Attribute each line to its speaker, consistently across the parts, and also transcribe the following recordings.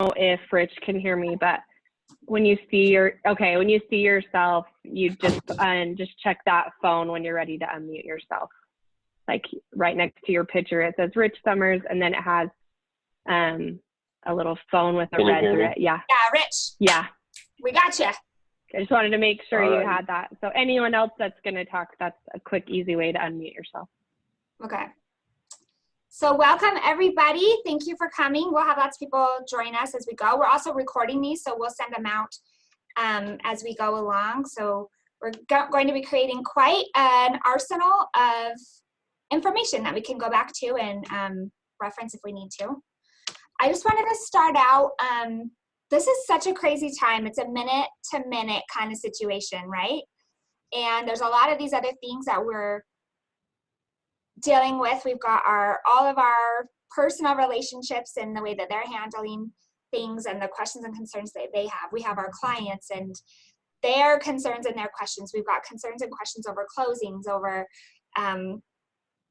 Speaker 1: know if Rich can hear me, but when you see when you see yourself, you just check that phone when you're ready to unmute yourself. Like right next to your picture, it says Rich Summers, and then it has a little phone with a red through it. Yeah.
Speaker 2: Yeah, Rich.
Speaker 1: Yeah.
Speaker 2: We got you.
Speaker 1: I just wanted to make sure you had that. So anyone else that's going to talk, that's a quick, easy way to unmute yourself.
Speaker 2: Okay. So welcome everybody. Thank you for coming. We'll have lots of people join us as we go. We're also recording these, so we'll send them out as we go along. So we're going to be creating quite an arsenal of information that we can go back to and reference if we need to. I just wanted to start out, this is such a crazy time. It's a minute to minute kind of situation, right? And there's a lot of these other things that we're dealing with. We've got all of our personal relationships and the way that they're handling things and the questions and concerns that they have. We have our clients and their concerns and their questions. We've got concerns and questions over closings, over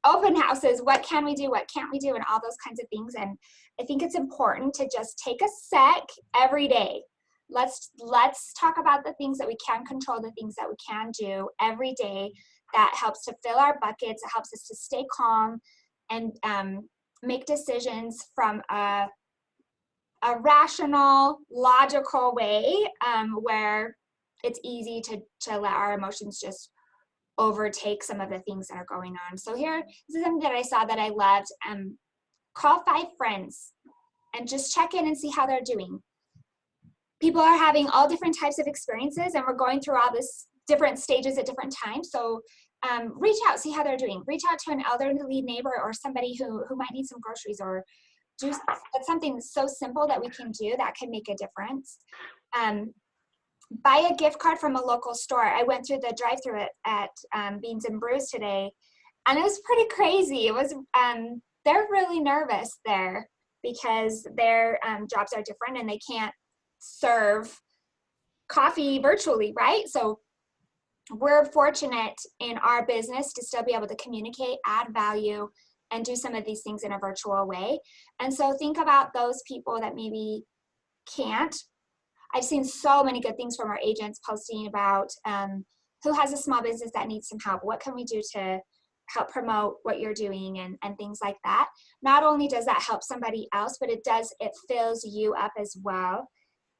Speaker 2: open houses, what can we do, what can't we do, and all those kinds of things. And I think it's important to just take a sec every day. Let's talk about the things that we can control, the things that we can do every day that helps to fill our buckets. It helps us to stay calm and make decisions from a rational, logical way where it's easy to let our emotions just overtake some of the things that are going on. So here, this is something that I saw that I loved. Call 5 friends and just check in and see how they're doing. People are having all different types of experiences, and we're going through all this different stages at different times. So reach out, see how they're doing. Reach out to an elderly neighbor or somebody who might need some groceries, or do something so simple that we can do that can make a difference. Buy a gift card from a local store. I went through the drive-thru at Beans and Brews today, and it was pretty crazy. It was they're really nervous there because their jobs are different and they can't serve coffee virtually, right? So we're fortunate in our business to still be able to communicate, add value, and do some of these things in a virtual way. And so think about those people that maybe can't. I've seen so many good things from our agents posting about who has a small business that needs some help. What can we do to help promote what you're doing and things like that. Not only does that help somebody else, but it fills you up as well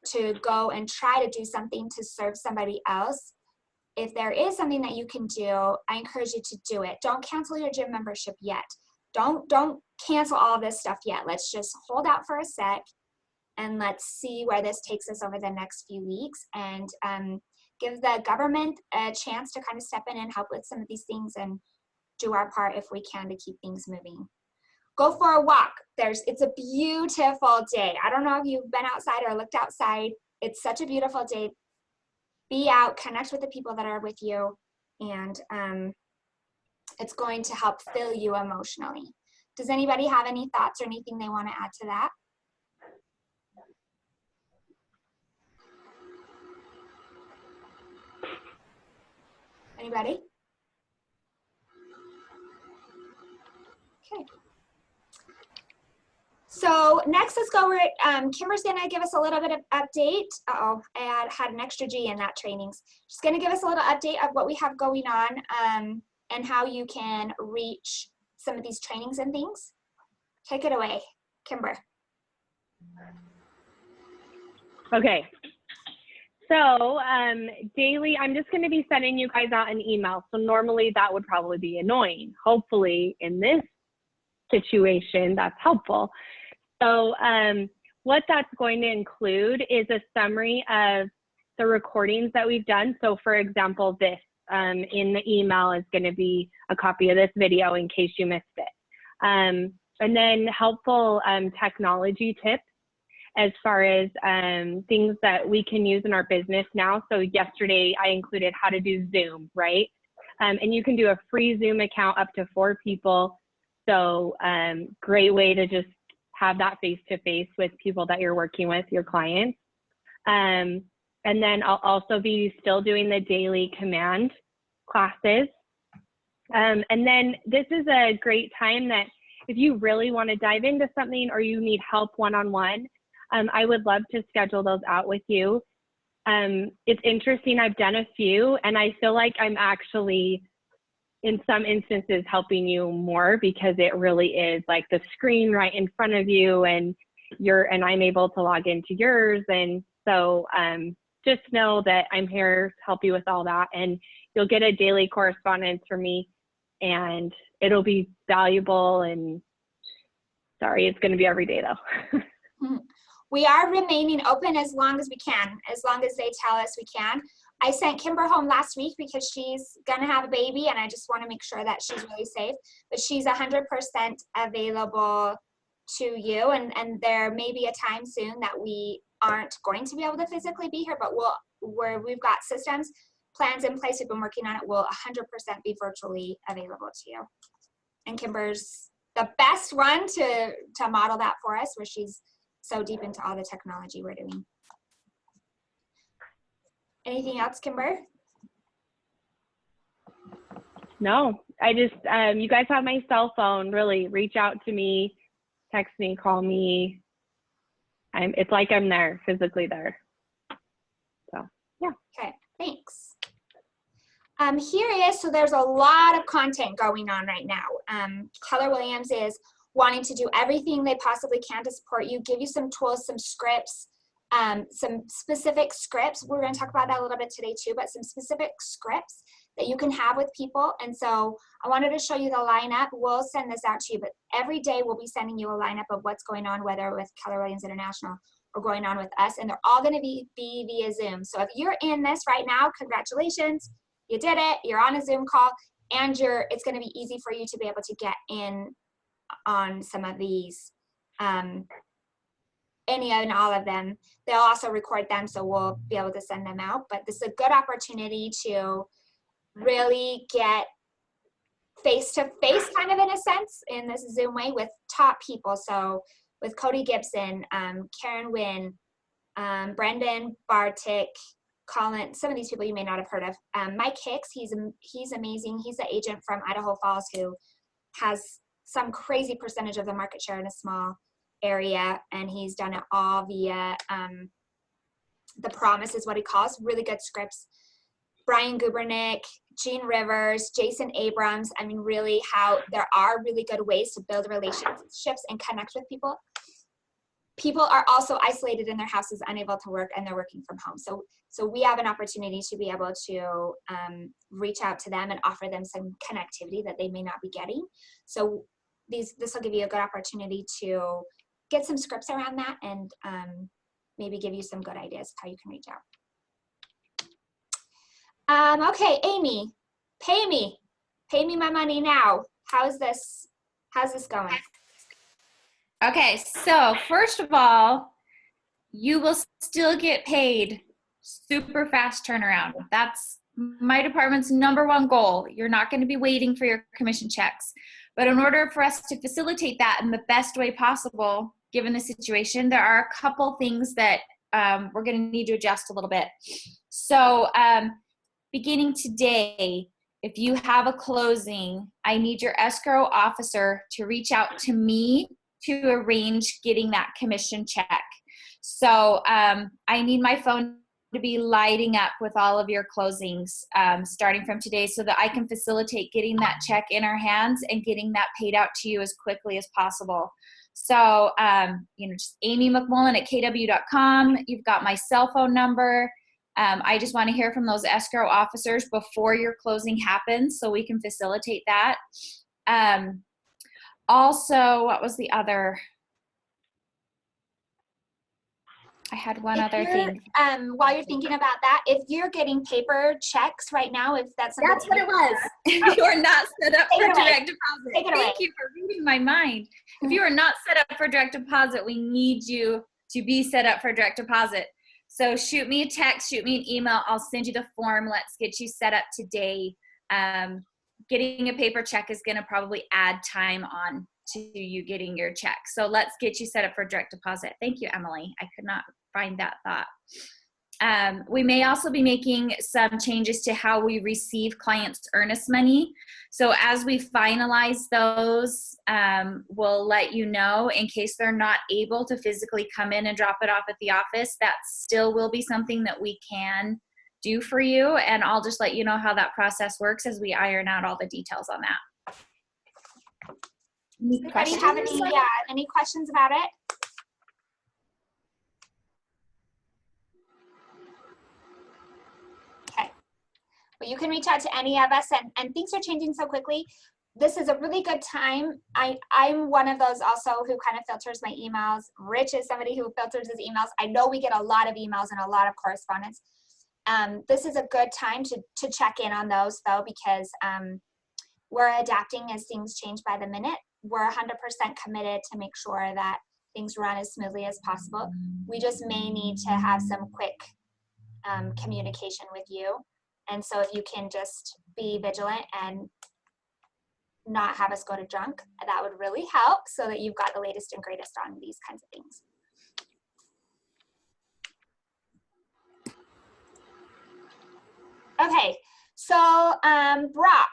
Speaker 2: to go and try to do something to serve somebody else. If there is something that you can do, I encourage you to do it. Don't cancel your gym membership yet. Don't cancel all this stuff yet. Let's just hold out for a sec and let's see where this takes us over the next few weeks, and give the government a chance to kind of step in and help with some of these things and do our part if we can to keep things moving. Go for a walk. It's a beautiful day. I don't know if you've been outside or looked outside. It's such a beautiful day. Be out, connect with the people that are with you, and it's going to help fill you emotionally. Does anybody have any thoughts or anything they want to add to that? Anybody? Okay. So next, let's go over. Kimber's going to give us a little bit of update. Uh-oh, I had an extra G in that training. She's going to give us a little update of what we have going on and how you can reach some of these trainings and things. Take it away, Kimber.
Speaker 1: Okay. So daily, I'm just going to be sending you guys out an email. So normally that would probably be annoying. Hopefully in this situation, that's helpful. So what that's going to include is a summary of the recordings that we've done. So for example, this in the email is going to be a copy of this video in case you missed it. And then helpful technology tips as far as things that we can use in our business now. So yesterday I included how to do Zoom, right? And you can do a free Zoom account up to 4 people. So great way to just have that face-to-face with people that you're working with, your clients. And then I'll also be still doing the daily command classes. And then this is a great time that if you really want to dive into something or you need help one-on-one, I would love to schedule those out with you. It's interesting. I've done a few, and I feel like I'm actually, in some instances, helping you more because it really is like the screen right in front of you, and I'm able to log into yours. And so just know that I'm here to help you with all that, and you'll get a daily correspondence from me, and it'll be valuable. And sorry, it's going to be every day though.
Speaker 2: We are remaining open as long as we can, as long as they tell us we can. I sent Kimber home last week because she's going to have a baby, and I just want to make sure that she's really safe. But she's 100% available to you, and there may be a time soon that we aren't going to be able to physically be here, but we've got systems, plans in place, we've been working on it, will 100% be virtually available to you. And Kimber's the best one to model that for us, where she's so deep into all the technology we're doing. Anything else, Kimber?
Speaker 1: No, I just, you guys have my cell phone. Really, reach out to me, text me, call me. It's like I'm there, physically there. So, yeah.
Speaker 2: Okay, thanks. Here is, so there's a lot of content going on right now. Keller Williams is wanting to do everything they possibly can to support you, give you some tools, some scripts, some specific scripts. We're going to talk about that a little bit today too, but some specific scripts that you can have with people. And so I wanted to show you the lineup. We'll send this out to you, but every day we'll be sending you a lineup of what's going on, whether with Keller Williams International or going on with us, and they're all going to be via Zoom. So if you're in this right now, congratulations, you did it. You're on a Zoom call, and it's going to be easy for you to be able to get in on some of these, any and all of them. They'll also record them, so we'll be able to send them out. But this is a good opportunity to really get face-to-face, kind of in a sense, in this Zoom way with top people. So with Cody Gibson, Karen Wynn, Brendan Bartik, Colin, some of these people you may not have heard of. Mike Hicks, he's amazing. He's the agent from Idaho Falls who has some crazy percentage of the market share in a small area, and he's done it all via The Promise is what he calls, really good scripts. Brian Gubernick, Gene Rivers, Jason Abrams. I mean, really how there are really good ways to build relationships and connect with people. People are also isolated in their houses, unable to work, and they're working from home. So we have an opportunity to be able to reach out to them and offer them some connectivity that they may not be getting. So this will give you a good opportunity to get some scripts around that, and maybe give you some good ideas how you can reach out. Okay, Amy, pay me my money now. How's this going?
Speaker 3: Okay, so first of all, you will still get paid. Super fast turnaround. That's my department's #1 goal. You're not going to be waiting for your commission checks. But in order for us to facilitate that in the best way possible, given the situation, there are a couple things that we're going to need to adjust a little bit. So beginning today, if you have a closing, I need your escrow officer to reach out to me to arrange getting that commission check. So I need my phone to be lighting up with all of your closings starting from today, so that I can facilitate getting that check in our hands and getting that paid out to you as quickly as possible. So, just Amy McMullen at kw.com. You've got my cell phone number. I just want to hear from those escrow officers before your closing happens so we can facilitate that. Also, what was the other? I had one other thing.
Speaker 2: While you're thinking about that, if you're getting paper checks right now, if that's something.
Speaker 3: That's what it was. If you are not set up for direct deposit. Thank you for reading my mind. If you are not set up for direct deposit, we need you to be set up for direct deposit. So shoot me a text, shoot me an email. I'll send you the form. Let's get you set up today. Getting a paper check is going to probably add time on to you getting your check. So let's get you set up for direct deposit. Thank you, Emily. I could not find that thought. We may also be making some changes to how we receive clients' earnest money. So as we finalize those, we'll let you know in case they're not able to physically come in and drop it off at the office. That still will be something that we can do for you. And I'll just let you know how that process works as we iron out all the details on that. Any questions?
Speaker 2: Any questions about it? Okay. Well, you can reach out to any of us, and things are changing so quickly. This is a really good time. I'm one of those also who kind of filters my emails. Rich is somebody who filters his emails. I know we get a lot of emails and a lot of correspondence. This is a good time to check in on those though, because we're adapting as things change by the minute. We're 100% committed to make sure that things run as smoothly as possible. We just may need to have some quick communication with you. And so if you can just be vigilant and not have us go to junk, that would really help so that you've got the latest and greatest on these kinds of things. Okay, so Brock,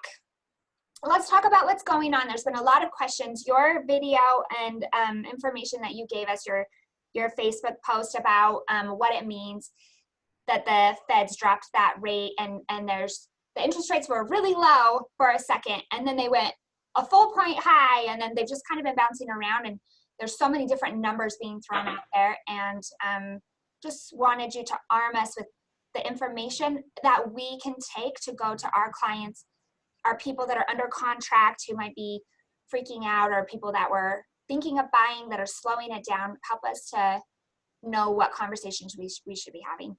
Speaker 2: let's talk about what's going on. There's been a lot of questions. Your video and information that you gave us, your Facebook post about what it means that the Feds dropped that rate, and the interest rates were really low for a second, and then they went a full point high, and then they've just kind of been bouncing around, and there's so many different numbers being thrown out there, and just wanted you to arm us with the information that we can take to go to our clients, our people that are under contract who might be freaking out, or people that were thinking of buying that are slowing it down. Help us to know what conversations we should be having.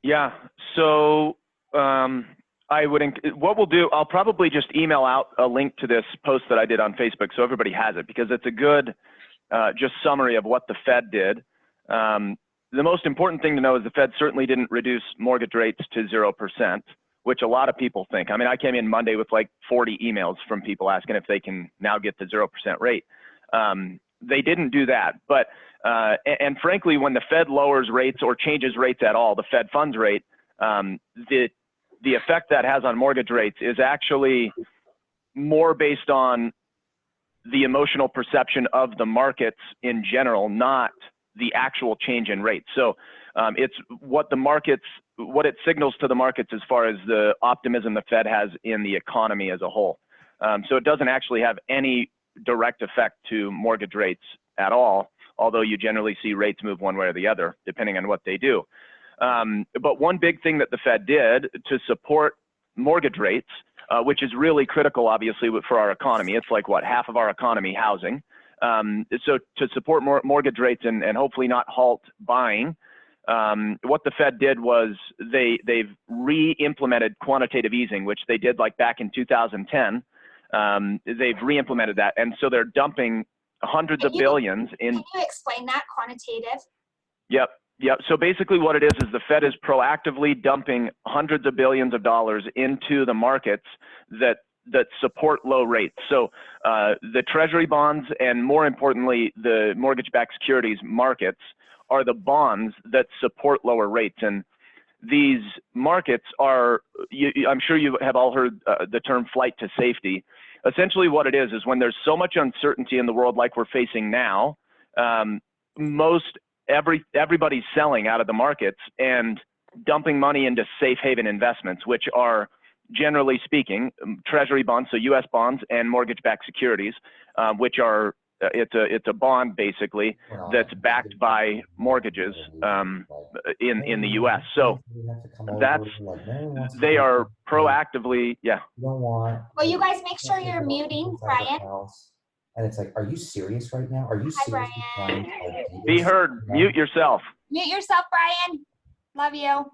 Speaker 4: Yeah, so what we'll do, I'll probably just email out a link to this post that I did on Facebook so everybody has it, because it's a good just summary of what the Fed did. The most important thing to know is the Fed certainly didn't reduce mortgage rates to 0%, which a lot of people think. I mean, I came in Monday with like 40 emails from people asking if they can now get the 0% rate. They didn't do that, but and frankly, when the Fed lowers rates or changes rates at all, the Fed funds rate, the effect that has on mortgage rates is actually more based on the emotional perception of the markets in general, not the actual change in rates. So it's what it signals to the markets as far as the optimism the Fed has in the economy as a whole. So it doesn't actually have any direct effect to mortgage rates at all, although you generally see rates move one way or the other, depending on what they do. But one big thing that the Fed did to support mortgage rates, which is really critical, obviously, for our economy. It's like, what, half of our economy, housing. So to support mortgage rates and hopefully not halt buying, what the Fed did was they've re-implemented quantitative easing, which they did like back in 2010. They've re-implemented that. And so they're dumping hundreds of billions in.
Speaker 2: Can you explain that, quantitative?
Speaker 4: Yep. So basically what it is the Fed is proactively dumping hundreds of billions of dollars into the markets that support low rates. So the treasury bonds, and more importantly, the mortgage-backed securities markets, are the bonds that support lower rates. And these markets are, I'm sure you have all heard the term flight to safety. Essentially what it is when there's so much uncertainty in the world like we're facing now, everybody's selling out of the markets and dumping money into safe haven investments, which are, generally speaking, treasury bonds, so U.S. bonds, and mortgage-backed securities, which are it's a bond basically that's backed by mortgages in the U.S. So they are proactively, yeah.
Speaker 2: Well, you guys make sure you're muting, Brian.
Speaker 5: And it's like, are you serious right now? Are you serious?
Speaker 2: Brian.
Speaker 4: Be heard. Mute yourself.
Speaker 2: Mute yourself, Brian. Love you.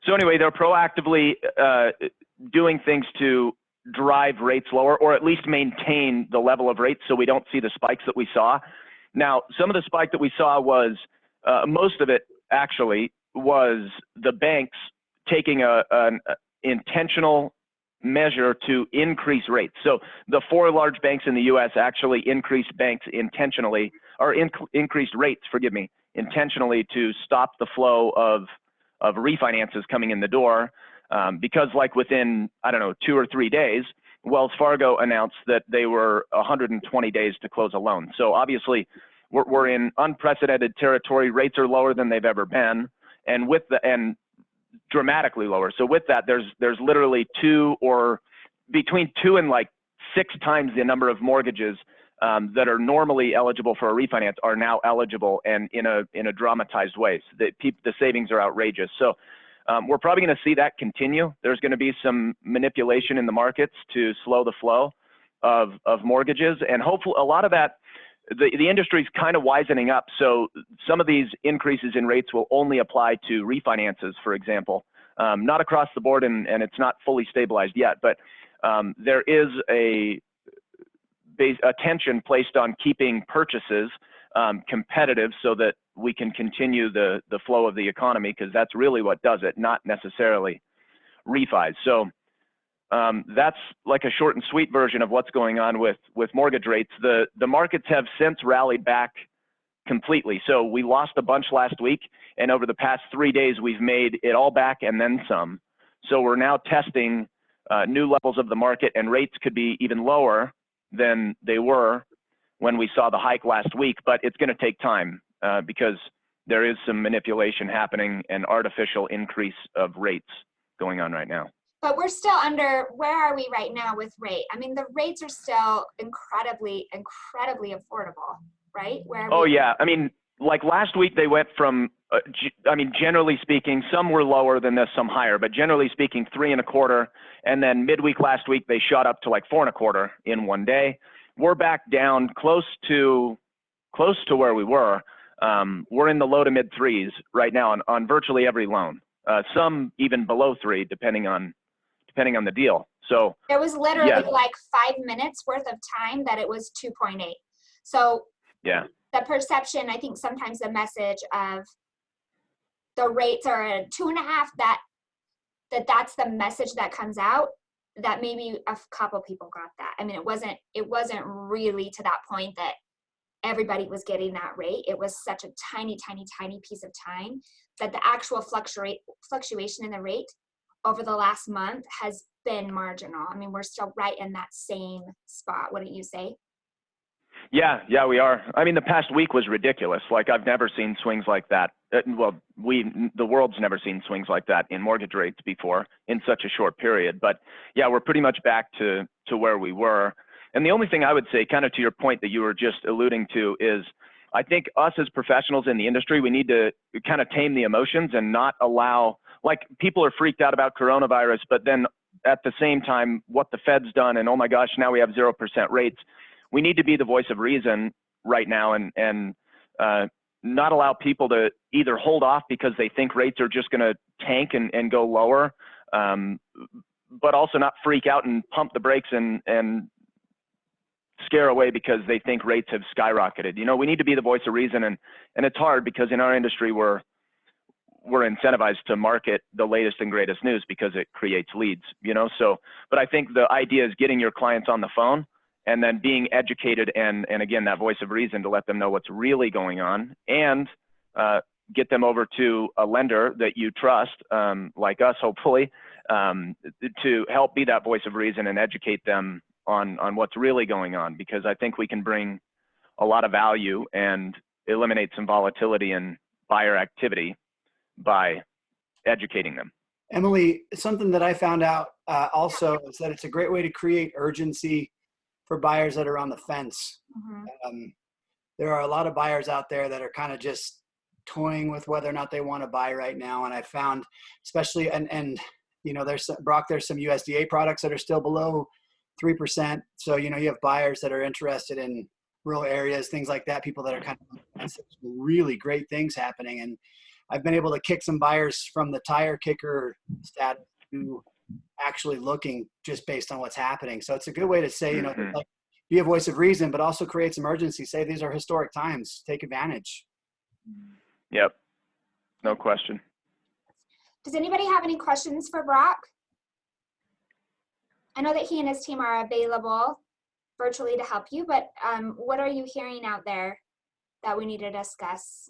Speaker 4: So anyway, they're proactively doing things to drive rates lower, or at least maintain the level of rates so we don't see the spikes that we saw. Now, some of the spike that we saw was, most of it actually was the banks taking an intentional measure to increase rates. So the 4 large banks in the U.S. actually increased banks intentionally, or increased rates, forgive me, intentionally to stop the flow of refinances coming in the door, because like within, I don't know, 2 or 3 days, Wells Fargo announced that they were 120 days to close a loan. So obviously we're in unprecedented territory. Rates are lower than they've ever been, and dramatically lower. So with that, there's literally between 2 and like 6 times the number of mortgages that are normally eligible for a refinance are now eligible, and in a dramatized way. So the savings are outrageous. So we're probably going to see that continue. There's going to be some manipulation in the markets to slow the flow of mortgages, and hopefully a lot of that, the industry's kind of wisening up. So some of these increases in rates will only apply to refinances, for example, not across the board, and it's not fully stabilized yet, but there is a attention placed on keeping purchases competitive so that we can continue the flow of the economy, because that's really what does it, not necessarily refis. So that's like a short and sweet version of what's going on with mortgage rates. The markets have since rallied back completely. So we lost a bunch last week, and over the past 3 days, we've made it all back and then some. So we're now testing new levels of the market, and rates could be even lower than they were when we saw the hike last week, but it's going to take time because there is some manipulation happening and artificial increase of rates going on right now.
Speaker 2: But we're still under, where are we right now with rate? I mean, the rates are still incredibly, incredibly affordable, right?
Speaker 4: Yeah. I mean, like last week they went from, generally speaking, some were lower than this, some higher, but generally speaking, 3.25. And then midweek last week, they shot up to like 4.25 in one day. We're back down close to where we were. We're in the low to mid 3s right now on virtually every loan. Some even below 3, depending on the deal. So
Speaker 2: there was literally like 5 minutes worth of time that it was 2.8. So
Speaker 4: yeah,
Speaker 2: the perception, I think sometimes the message of the rates are at 2.5, that's the message that comes out, that maybe a couple people got that. I mean, it wasn't really to that point that everybody was getting that rate. It was such a tiny, tiny, tiny piece of time that the actual fluctuation in the rate over the last month has been marginal. I mean, we're still right in that same spot, wouldn't you say?
Speaker 4: Yeah, we are. I mean, the past week was ridiculous. Like, I've never seen swings like that. The world's never seen swings like that in mortgage rates before in such a short period. But yeah, we're pretty much back to where we were. And the only thing I would say, kind of to your point that you were just alluding to, is I think us as professionals in the industry, we need to kind of tame the emotions and not allow, like, people are freaked out about coronavirus, but then at the same time, what the Fed's done, and oh my gosh, now we have 0% rates. We need to be the voice of reason right now, and not allow people to either hold off because they think rates are just going to tank and go lower, but also not freak out and pump the brakes and scare away because they think rates have skyrocketed. You know, we need to be the voice of reason, and it's hard because in our industry we're incentivized to market the latest and greatest news because it creates leads, you know. So, but I think the idea is getting your clients on the phone and then being educated and again, that voice of reason to let them know what's really going on, and get them over to a lender that you trust, like us, hopefully, to help be that voice of reason and educate them on what's really going on, because I think we can bring a lot of value and eliminate some volatility in buyer activity by educating them.
Speaker 6: Emily, something that I found out also is that it's a great way to create urgency for buyers that are on the fence. Mm-hmm. There are a lot of buyers out there that are kind of just toying with whether or not they want to buy right now. And I found, especially, and you know, there's some USDA products that are still below 3%. So, you know, you have buyers that are interested in rural areas, things like that, people that are kind of really great things happening. And I've been able to kick some buyers from the tire kicker status to actually looking just based on what's happening. So it's a good way to say, you know, like, be a voice of reason, but also create some urgency. Say these are historic times. Take advantage.
Speaker 4: Yep. No question.
Speaker 2: Does anybody have any questions for Broch? I know that he and his team are available virtually to help you, but what are you hearing out there that we need to discuss?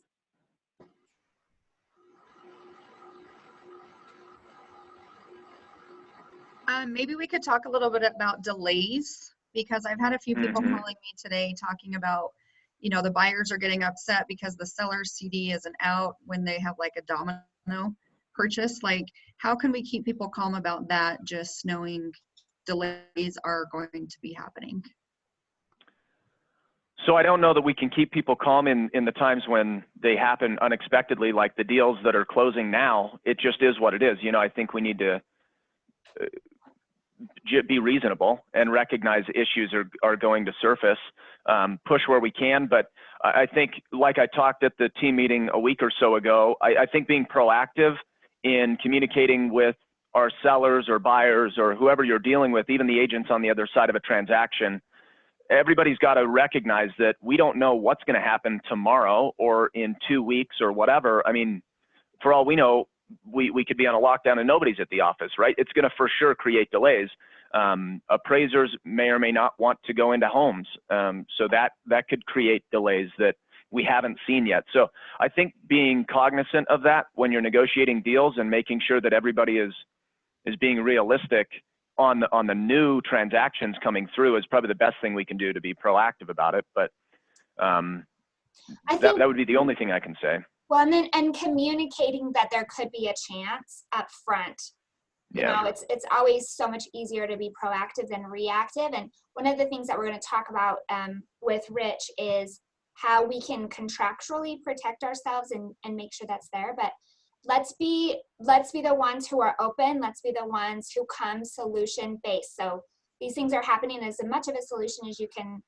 Speaker 7: Maybe we could talk a little bit about delays, because I've had a few people calling me today talking about, you know, the buyers are getting upset because the seller's CD isn't out when they have like a domino purchase. Like, how can we keep people calm about that, just knowing delays are going to be happening?
Speaker 4: So I don't know that we can keep people calm in the times when they happen unexpectedly, like the deals that are closing now. It just is what it is. You know, I think we need to be reasonable and recognize issues are going to surface, push where we can. But I think, like I talked at the team meeting a week or so ago, I think being proactive in communicating with our sellers or buyers or whoever you're dealing with, even the agents on the other side of a transaction, everybody's got to recognize that we don't know what's going to happen tomorrow or in 2 weeks or whatever. I mean, for all we know, we could be on a lockdown and nobody's at the office, right? It's going to for sure create delays. Appraisers may or may not want to go into homes. So that could create delays that we haven't seen yet. So I think being cognizant of that when you're negotiating deals and making sure that everybody is being realistic on the new transactions coming through is probably the best thing we can do to be proactive about it. But that would be the only thing I can say.
Speaker 2: Well, and communicating that there could be a chance up front. You know, it's always so much easier to be proactive than reactive. And one of the things that we're going to talk about with Rich is how we can contractually protect ourselves and make sure that's there. But let's be the ones who are open. Let's be the ones who come solution based. So these things are happening as much of a solution as you can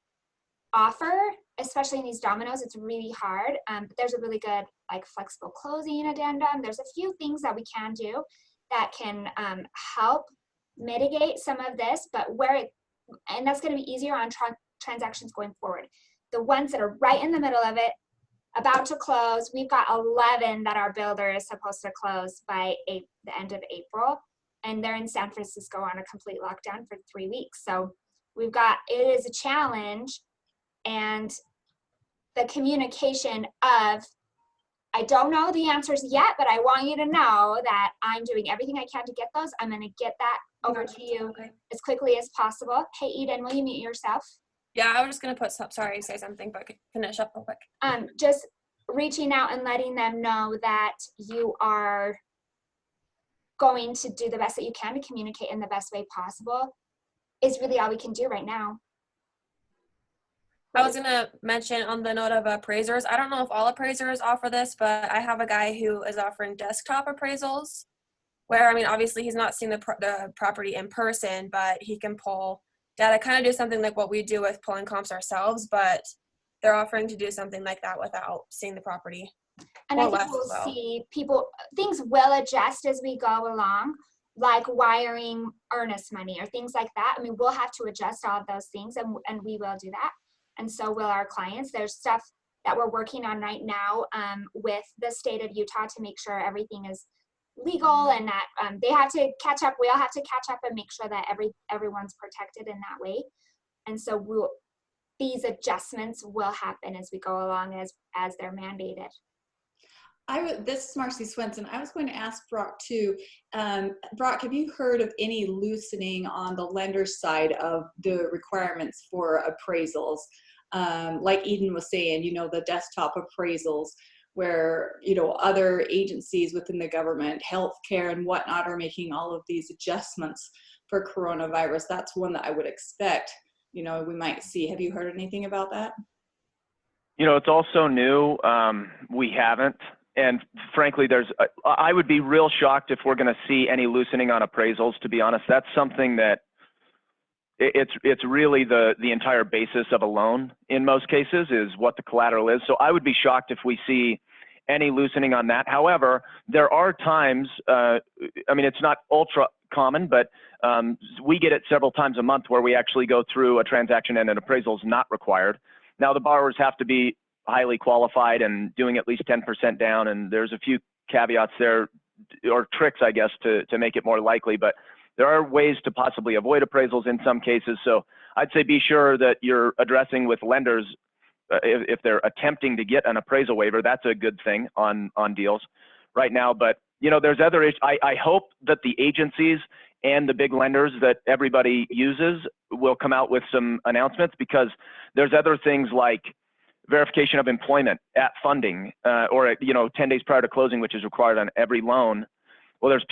Speaker 2: offer, especially in these dominoes. It's really hard. But there's a really good like flexible closing addendum. There's a few things that we can do that can help mitigate some of this, but and that's going to be easier on transactions going forward. The ones that are right in the middle of it, about to close, we've got 11 that our builder is supposed to close by the end of April, and they're in San Francisco on a complete lockdown for 3 weeks. So it is a challenge, and the communication of, I don't know the answers yet, but I want you to know that I'm doing everything I can to get those. I'm going to get that over to you as quickly as possible. Hey, Eden, will you mute yourself?
Speaker 8: Yeah, I was just going to say something, but finish up real quick.
Speaker 2: Just reaching out and letting them know that you are going to do the best that you can to communicate in the best way possible is really all we can do right now.
Speaker 8: I was going to mention on the note of appraisers, I don't know if all appraisers offer this, but I have a guy who is offering desktop appraisals where, I mean, obviously he's not seen the property in person, but he can pull data, kind of do something like what we do with pulling comps ourselves, but they're offering to do something like that without seeing the property.
Speaker 2: And I think we'll see things will adjust as we go along, like wiring earnest money or things like that. I mean, we'll have to adjust all of those things, and we will do that. And so will our clients. There's stuff that we're working on right now with the state of Utah to make sure everything is legal and that they have to catch up. We all have to catch up and make sure that everyone's protected in that way. And so these adjustments will happen as we go along as they're mandated.
Speaker 9: This is Marcy Swenson. I was going to ask Broch too. Broch, have you heard of any loosening on the lender's side of the requirements for appraisals? Like Eden was saying, you know, the desktop appraisals where, you know, other agencies within the government, healthcare and whatnot are making all of these adjustments for coronavirus. That's one that I would expect, you know, we might see. Have you heard anything about that?
Speaker 4: You know, it's also new. We haven't. And frankly, I would be real shocked if we're going to see any loosening on appraisals, to be honest. That's something that it's really the entire basis of a loan in most cases is what the collateral is. So I would be shocked if we see any loosening on that. However, there are times, I mean, it's not ultra common, but we get it several times a month where we actually go through a transaction and an appraisal is not required. Now the borrowers have to be highly qualified and doing at least 10% down. And there's a few caveats there or tricks, I guess, to make it more likely. But there are ways to possibly avoid appraisals in some cases. So I'd say be sure that you're addressing with lenders if they're attempting to get an appraisal waiver. That's a good thing on deals right now. But there's other issues. I hope that the agencies and the big lenders that everybody uses will come out with some announcements, because there's other things like verification of employment at funding, or at 10 days prior to closing, which is required on every loan. Well, there's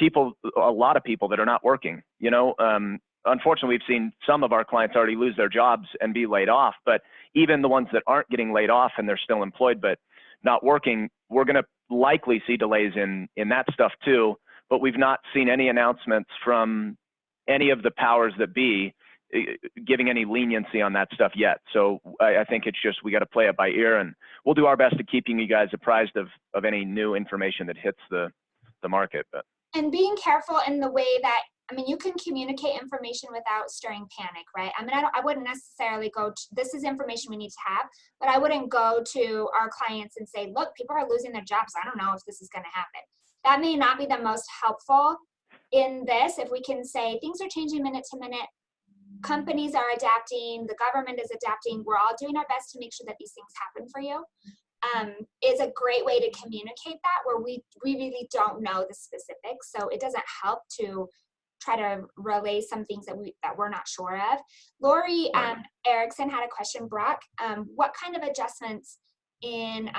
Speaker 4: a lot of people that are not working. Unfortunately, we've seen some of our clients already lose their jobs and be laid off. But even the ones that aren't getting laid off and they're still employed but not working, we're going to likely see delays in that stuff too. But we've not seen any announcements from any of the powers that be giving any leniency on that stuff yet. So I think it's just, we got to play it by ear, and we'll do our best to keeping you guys apprised of any new information that hits the market. But.
Speaker 2: And being careful in the way that, you can communicate information without stirring panic, right? I wouldn't necessarily go to, this is information we need to have, but I wouldn't go to our clients and say, look, people are losing their jobs. I don't know if this is going to happen. That may not be the most helpful in this. If we can say things are changing minute to minute, companies are adapting, the government is adapting, we're all doing our best to make sure that these things happen for you, is a great way to communicate that, where we really don't know the specifics. So it doesn't help to try to relay some things that we're not sure of. Lori Erickson had a question. Brock, what kind of adjustments in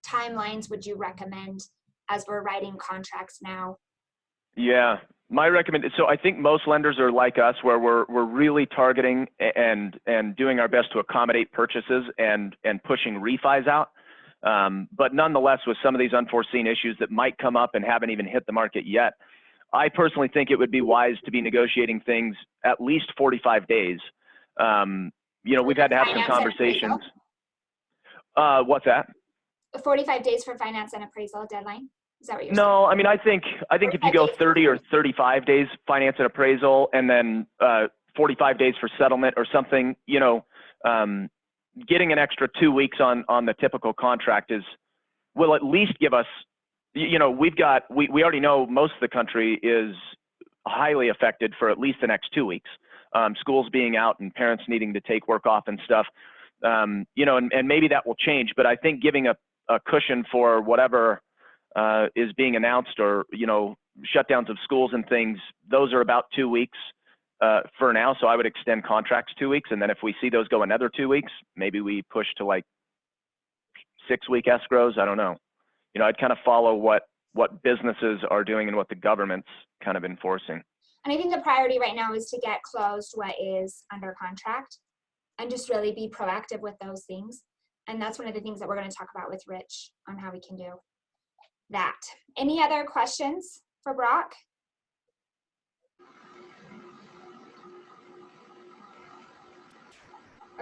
Speaker 2: timelines would you recommend as we're writing contracts now?
Speaker 4: Yeah, my recommendation. So I think most lenders are like us, where we're really targeting and doing our best to accommodate purchases and pushing refis out. But nonetheless, with some of these unforeseen issues that might come up and haven't even hit the market yet, I personally think it would be wise to be negotiating things at least 45 days. We've had to have some conversations. What's that?
Speaker 2: 45 days for finance and appraisal deadline? Is that what you're saying?
Speaker 4: No, I think if you go 30 or 35 days finance and appraisal, and then 45 days for settlement or something, getting an extra 2 weeks on the typical contract will at least give us, we already know most of the country is highly affected for at least the next 2 weeks. Schools being out and parents needing to take work off and stuff, and maybe that will change. But I think giving a cushion for whatever is being announced, or shutdowns of schools and things, those are about 2 weeks for now. So I would extend contracts 2 weeks, and then if we see those go another 2 weeks, maybe we push to like 6-week escrows. I don't know. I'd kind of follow what businesses are doing and what the government's kind of enforcing.
Speaker 2: And I think the priority right now is to get closed what is under contract, and just really be proactive with those things. And that's one of the things that we're going to talk about with Rich on how we can do that. Any other questions for Brock?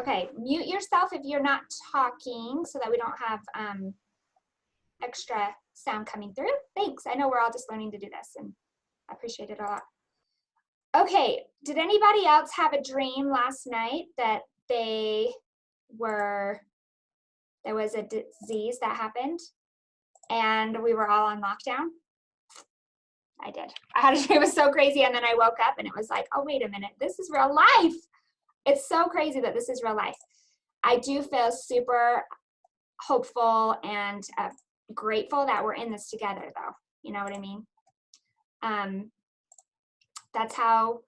Speaker 2: Okay, mute yourself if you're not talking, so that we don't have extra sound coming through. Thanks. I know we're all just learning to do this, and I appreciate it a lot. Okay, did anybody else have a dream last night that there was a disease that happened and we were all on lockdown? I did. I had a dream. It was so crazy, and then I woke up and it was like, oh, wait a minute, this is real life. It's so crazy that this is real life. I do feel super hopeful and grateful that we're in this together, though. You know what I mean? That's how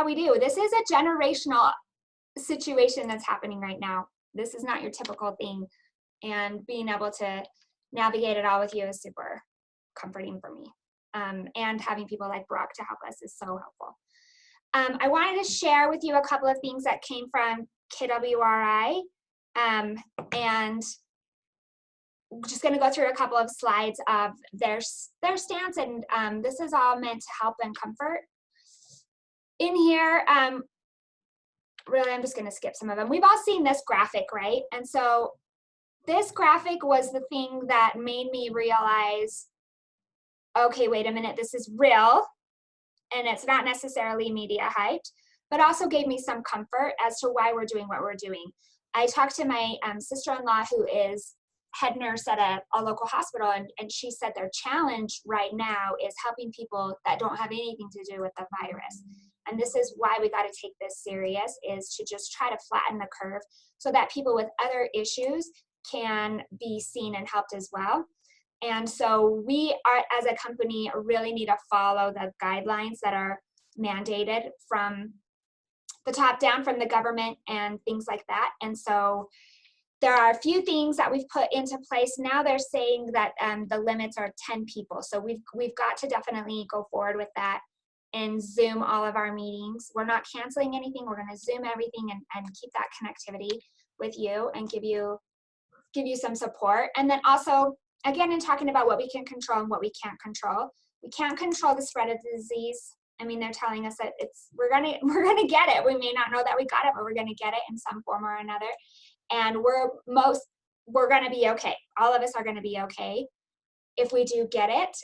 Speaker 2: we do. This is a generational situation that's happening right now. This is not your typical thing, and being able to navigate it all with you is super comforting for me. And having people like Brock to help us is so helpful. I wanted to share with you a couple of things that came from KWRI, and we're just going to go through a couple of slides of their stance, and this is all meant to help and comfort. In here, really, I'm just going to skip some of them. We've all seen this graphic, right? And so this graphic was the thing that made me realize, okay, wait a minute, this is real, and it's not necessarily media hyped, but also gave me some comfort as to why we're doing what we're doing. I talked to my sister-in-law, who is head nurse at a local hospital, and she said their challenge right now is helping people that don't have anything to do with the virus. And this is why we got to take this serious, is to just try to flatten the curve so that people with other issues can be seen and helped as well. And so we are, as a company, really need to follow the guidelines that are mandated from the top down, from the government and things like that. And so there are a few things that we've put into place. Now they're saying that the limits are 10 people. So we've got to definitely go forward with that and Zoom all of our meetings. We're not canceling anything. We're going to Zoom everything and keep that connectivity with you and give you some support. And then also, again, in talking about what we can control and what we can't control. We can't control the spread of the disease. I mean, they're telling us that we're gonna get it. We may not know that we got it, but we're gonna get it in some form or another. And we're gonna be okay. All of us are gonna be okay if we do get it.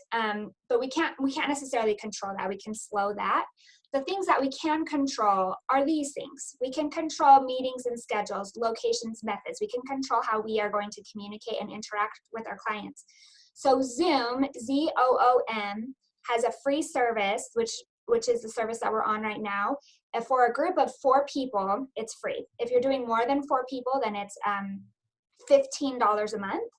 Speaker 2: But we can't necessarily control that. We can slow that. The things that we can control are these things. We can control meetings and schedules, locations, methods. We can control how we are going to communicate and interact with our clients. So Zoom, Z-O-O-M, has a free service, which is the service that we're on right now. And for a group of 4 people, it's free. If you're doing more than 4 people, then it's $15 a month,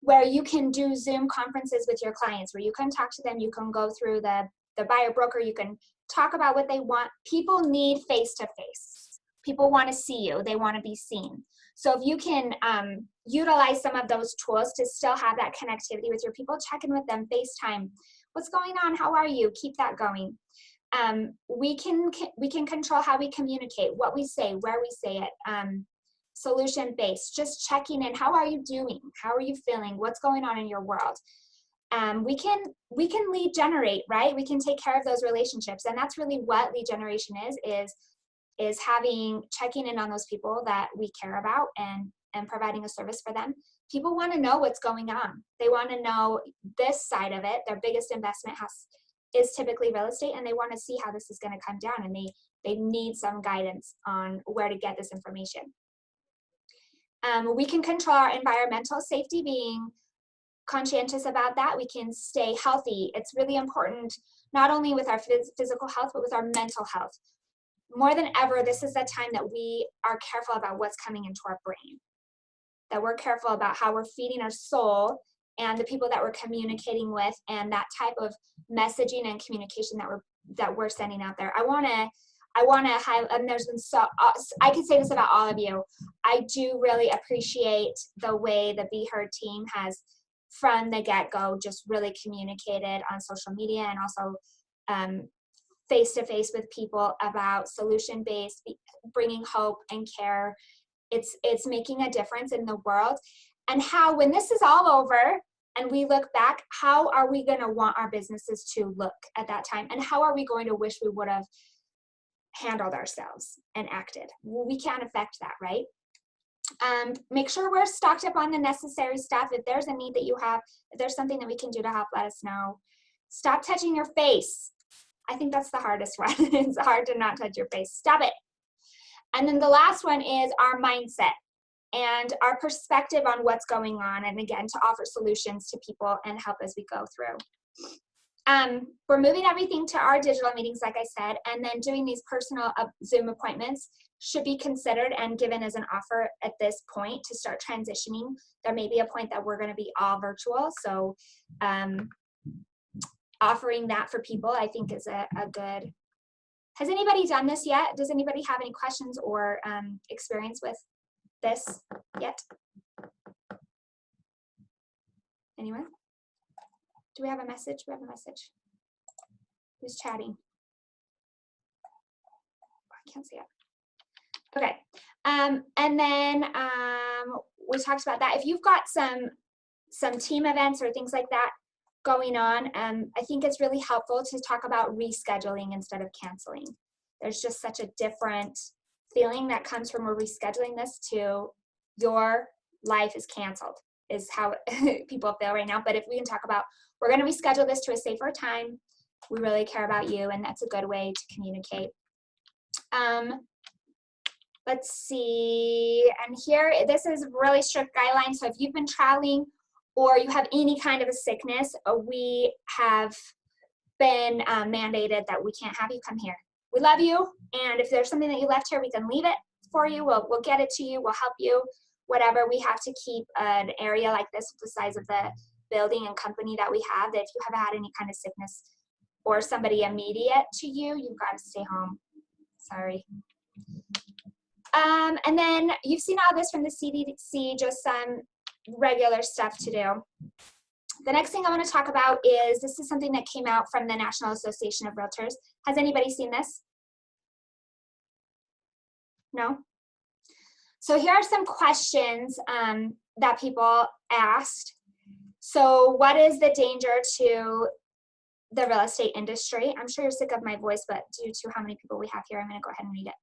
Speaker 2: where you can do Zoom conferences with your clients, where you can talk to them, you can go through the buyer broker, you can talk about what they want. People need face-to-face. People want to see you. They want to be seen. So if you can utilize some of those tools to still have that connectivity with your people, check in with them, FaceTime. What's going on? How are you? Keep that going. We can control how we communicate, what we say, where we say it. Solution-based, just checking in. How are you doing? How are you feeling? What's going on in your world? We can lead generate, right? We can take care of those relationships, and that's really what lead generation is checking in on those people that we care about and providing a service for them. People want to know what's going on. They want to know this side of it. Their biggest investment is typically real estate, and they want to see how this is going to come down, and they need some guidance on where to get this information. We can control our environmental safety, being conscientious about that. We can stay healthy. It's really important, not only with our physical health, but with our mental health. More than ever, this is the time that we are careful about what's coming into our brain, that we're careful about how we're feeding our soul and the people that we're communicating with, and that type of messaging and communication that we're sending out there. I want to highlight, and there's been I could say this about all of you. I do really appreciate the way the Be Heard team has, from the get-go, just really communicated on social media, and also face-to-face with people about solution-based, bringing hope and care. It's making a difference in the world. And how, when this is all over and we look back, how are we going to want our businesses to look at that time? And how are we going to wish we would have handled ourselves and acted? Well, we can't affect that, right? Make sure we're stocked up on the necessary stuff. If there's a need that you have, if there's something that we can do to help, let us know. Stop touching your face. I think that's the hardest one. It's hard to not touch your face. Stop it. And then the last one is our mindset and our perspective on what's going on. And again, to offer solutions to people and help as we go through. We're moving everything to our digital meetings, like I said, and then doing these personal Zoom appointments should be considered and given as an offer at this point to start transitioning. There may be a point that we're going to be all virtual. So offering that for people, I think, is a good. Has anybody done this yet? Does anybody have any questions or experience with this yet? Anyone? Do we have a message? We have a message. Who's chatting? I can't see it. Okay. And then we talked about that. If you've got some team events or things like that going on, I think it's really helpful to talk about rescheduling instead of canceling. There's just such a different feeling that comes from rescheduling this to your life is canceled, is how people feel right now. But if we can talk about, we're going to reschedule this to a safer time, we really care about you, and that's a good way to communicate. let's see, and here, this is really strict guidelines. So if you've been traveling or you have any kind of a sickness, we have been mandated that we can't have you come here. We love you, and if there's something that you left here, we can leave it for you. We'll get it to you. We'll help you. Whatever. We have to keep an area like this with the size of the building and company that we have. That if you have had any kind of sickness or somebody immediate to you, you've got to stay home. Sorry. And then you've seen all this from the CDC, just some regular stuff to do. The next thing I want to talk about is, this is something that came out from the National Association of Realtors. Has anybody seen this? No? So here are some questions that people asked. So what is the danger to the real estate industry? I'm sure you're sick of my voice, but due to how many people we have here, I'm going to go ahead and read it.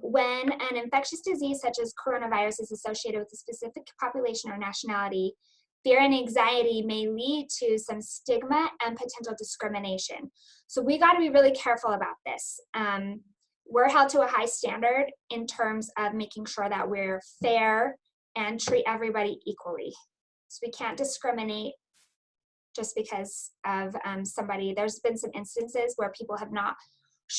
Speaker 2: When an infectious disease such as coronavirus is associated with a specific population or nationality, fear and anxiety may lead to some stigma and potential discrimination. So we got to be really careful about this. We're held to a high standard in terms of making sure that we're fair and treat everybody equally. So we can't discriminate just because of somebody. There's been some instances where people have not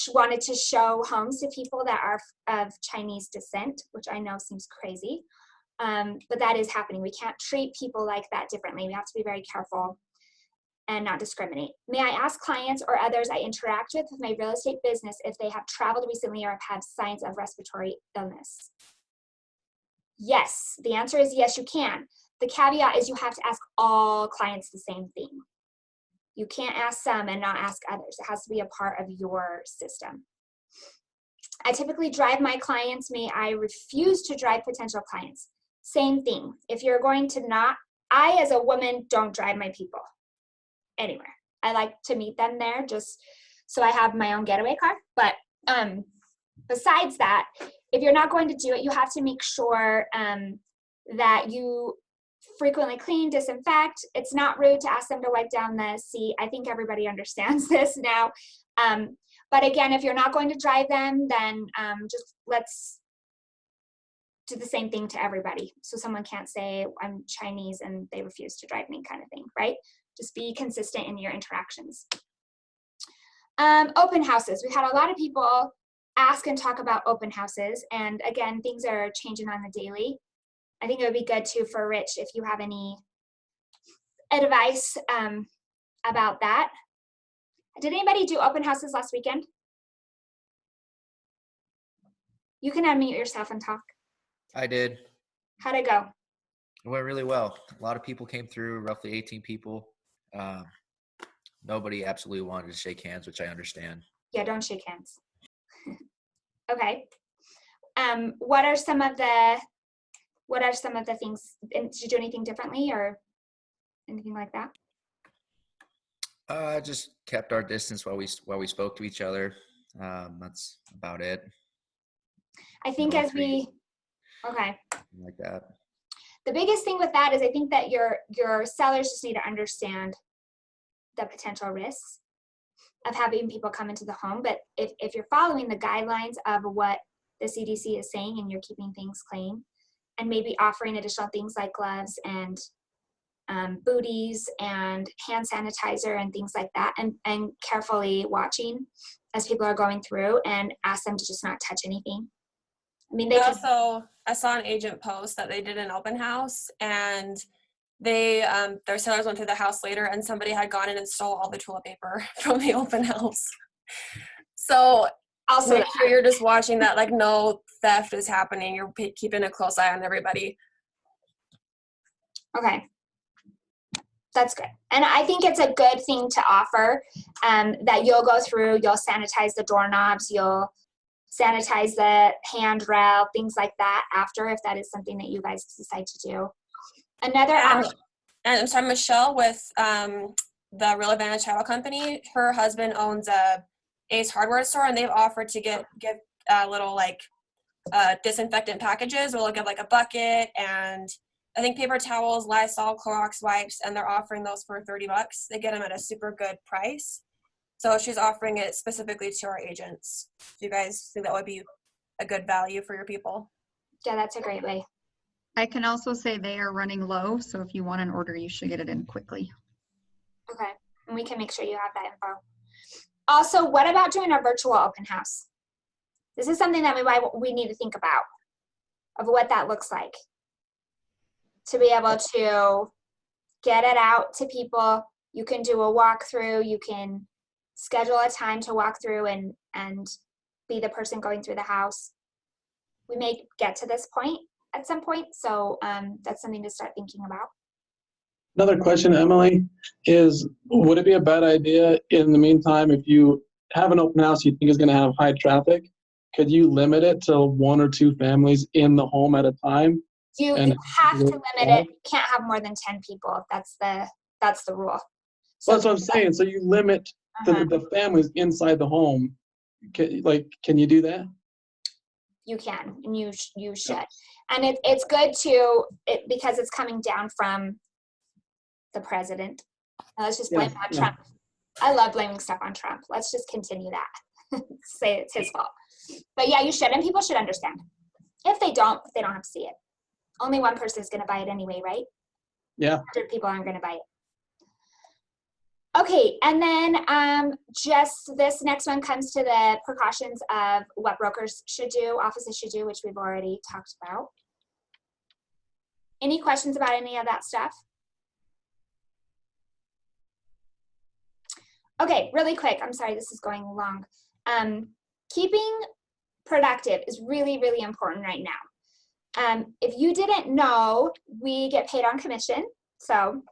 Speaker 2: wanted to show homes to people that are of Chinese descent, which I know seems crazy, but that is happening. We can't treat people like that differently. We have to be very careful and not discriminate. May I ask clients or others I interact with my real estate business if they have traveled recently or have had signs of respiratory illness? Yes, the answer is yes, you can. The caveat is you have to ask all clients the same thing. You can't ask some and not ask others. It has to be a part of your system. I typically drive my clients. May I refuse to drive potential clients? Same thing. If you're going to not, I as a woman don't drive my people anywhere. I like to meet them there just so I have my own getaway car. But besides that, if you're not going to do it, you have to make sure that you frequently clean, disinfect. It's not rude to ask them to wipe down the seat. I think everybody understands this now. But again, if you're not going to drive them, then just let's do the same thing to everybody. So someone can't say I'm Chinese and they refuse to drive me kind of thing, right? Just be consistent in your interactions. Open houses. We've had a lot of people ask and talk about open houses. And again, things are changing on the daily. I think it would be good too for Rich if you have any advice about that. Did anybody do open houses last weekend? You can unmute yourself and talk.
Speaker 10: I did.
Speaker 2: How'd it go?
Speaker 10: It went really well. A lot of people came through, roughly 18 people. Nobody absolutely wanted to shake hands, which I understand.
Speaker 2: Yeah, don't shake hands. Okay. What are some of the things? Did you do anything differently or anything like that?
Speaker 10: Just kept our distance while we spoke to each other. That's about it.
Speaker 2: I think
Speaker 10: No
Speaker 2: as we, okay.
Speaker 10: Like that.
Speaker 2: The biggest thing with that is I think that your sellers just need to understand the potential risks of having people come into the home. But if you're following the guidelines of what the CDC is saying and you're keeping things clean and maybe offering additional things like gloves and booties and hand sanitizer and things like that, and carefully watching as people are going through, and ask them to just not touch anything. I mean, they
Speaker 8: I saw an agent post that they did an open house, and they their sellers went through the house later, and somebody had gone in and stole all the toilet paper from the open house. So also make sure you're just watching that, like no theft is happening. You're keeping a close eye on everybody.
Speaker 2: Okay. That's good. And I think it's a good thing to offer that you'll go through, you'll sanitize the doorknobs, you'll sanitize the handrail, things like that after, if that is something that you guys decide to do. Another option.
Speaker 8: And I'm sorry, Michelle with the Real Advantage Title Company, her husband owns a Ace Hardware store, and they've offered to give little like disinfectant packages, or they'll give like a bucket and I think paper towels, Lysol, Clorox wipes, and they're offering those for $30. They get them at a super good price. So she's offering it specifically to our agents. Do you guys think that would be a good value for your people.
Speaker 2: Yeah, that's a great way.
Speaker 7: I can also say they are running low, so if you want an order, you should get it in quickly.
Speaker 2: Okay, and we can make sure you have that info. Also, what about doing a virtual open house? This is something that we need to think about, of what that looks like. To be able to get it out to people. You can do a walkthrough. You can schedule a time to walk through and be the person going through the house. We may get to this point at some point, so that's something to start thinking about.
Speaker 11: Another question, Emily, is would it be a bad idea in the meantime, if you have an open house you think is going to have high traffic, could you limit it to 1 or 2 families in the home at a time?
Speaker 2: You have to limit it. You can't have more than 10 people. That's the rule. So
Speaker 11: Well, that's what I'm saying. So you limit the families inside the home. Can you do that?
Speaker 2: You can, and you should. And it's good because it's coming down from the president. Let's just blame it on Trump. I love blaming stuff on Trump. Let's just continue that. Say it's his fault. But yeah, you should, and people should understand. If they don't have to see it. Only one person is going to buy it anyway, right?
Speaker 11: Yeah.
Speaker 2: 100 people aren't going to buy it. Okay, and then just this next one comes to the precautions of what brokers should do, offices should do, which we've already talked about. Any questions about any of that stuff? Okay, really quick. I'm sorry, this is going long. Keeping productive is really, really important right now. If you didn't know, we get paid on commission. So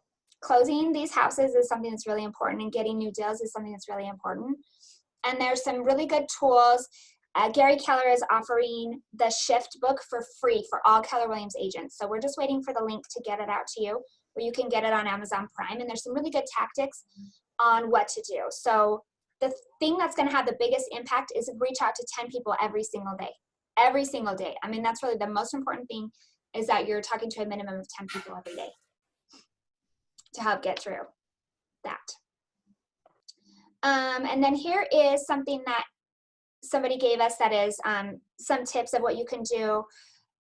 Speaker 2: closing these houses is something that's really important, and getting new deals is something that's really important. And there's some really good tools. Gary Keller is offering the Shift book for free for all Keller Williams agents. So we're just waiting for the link to get it out to you, where you can get it on Amazon Prime. And there's some really good tactics on what to do. So the thing that's going to have the biggest impact is reach out to 10 people every single day. Every single day. I mean, that's really the most important thing, is that you're talking to a minimum of 10 people every day to help get through that. And then here is something that somebody gave us that is some tips of what you can do.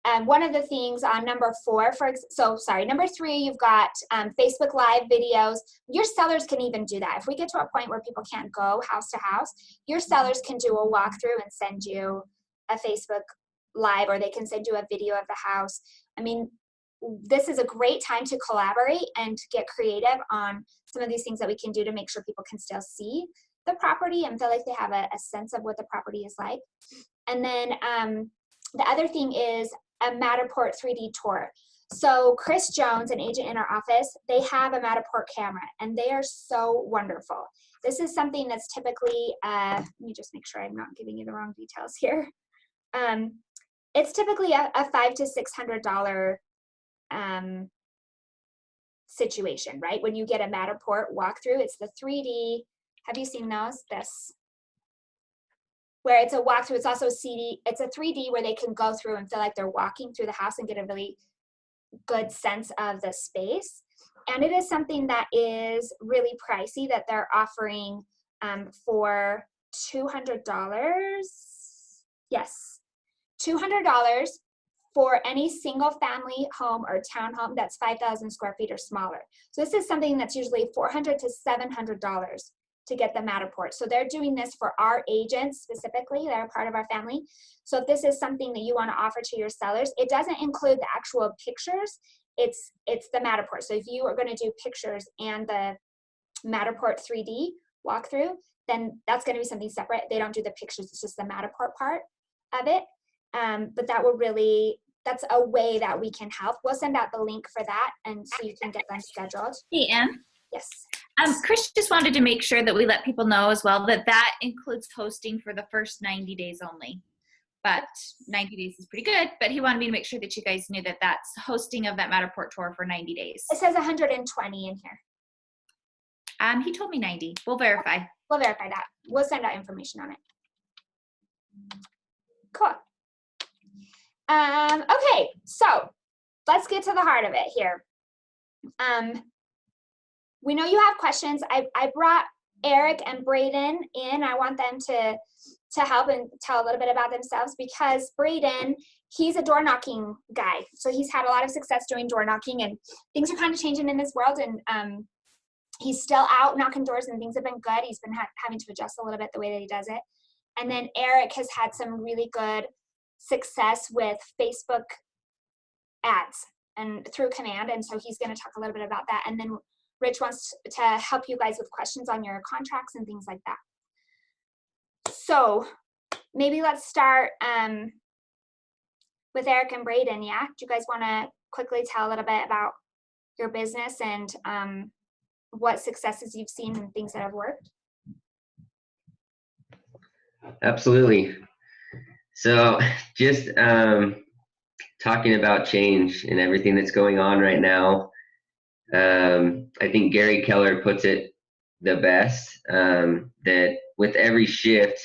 Speaker 2: And one of the things on number 3, you've got Facebook Live videos. Your sellers can even do that. If we get to a point where people can't go house to house, your sellers can do a walkthrough and send you a Facebook Live, or they can send you a video of the house. I mean, this is a great time to collaborate and to get creative on some of these things that we can do to make sure people can still see the property and feel like they have a sense of what the property is like. And then the other thing is a Matterport 3D tour. So Chris Jones, an agent in our office, they have a Matterport camera, and they are so wonderful. This is something that's typically, let me just make sure I'm not giving you the wrong details here. It's typically a $500 to $600 situation, right? When you get a Matterport walkthrough, it's the 3D. Have you seen those? This, where it's a walkthrough. It's also it's a 3D where they can go through and feel like they're walking through the house and get a really good sense of the space. And it is something that is really pricey that they're offering for $200. Yes, $200 for any single family home or townhome that's 5,000 square feet or smaller. So this is something that's usually $400 to $700 to get the Matterport. So they're doing this for our agents specifically. They're a part of our family. So if this is something that you want to offer to your sellers, it doesn't include the actual pictures. It's the Matterport. So if you are going to do pictures and the Matterport 3D walkthrough, then that's going to be something separate. They don't do the pictures. It's just the Matterport part of it. But that's a way that we can help. We'll send out the link for that, and so you can get them scheduled.
Speaker 3: Hey, Ann.
Speaker 2: Yes.
Speaker 3: Chris just wanted to make sure that we let people know as well that that includes hosting for the first 90 days only. But 90 days is pretty good, but he wanted me to make sure that you guys knew that that's hosting of that Matterport tour for 90 days.
Speaker 2: It says 120 in here.
Speaker 3: He told me 90. We'll verify.
Speaker 2: We'll verify that. We'll send out information on it. Cool. Okay, so let's get to the heart of it here. We know you have questions. I brought Eric and Brayden in. I want them to help and tell a little bit about themselves, because Brayden, he's a door knocking guy. So he's had a lot of success doing door knocking, and things are kind of changing in this world. And he's still out knocking doors, and things have been good. He's been having to adjust a little bit the way that he does it. And then Eric has had some really good success with Facebook ads and through Command. And so he's going to talk a little bit about that. And then Rich wants to help you guys with questions on your contracts and things like that. So maybe let's start with Eric and Brayden. Yeah, do you guys want to quickly tell a little bit about your business and what successes you've seen and things that have worked?
Speaker 12: Absolutely. So just talking about change and everything that's going on right now, I think Gary Keller puts it the best, that with every shift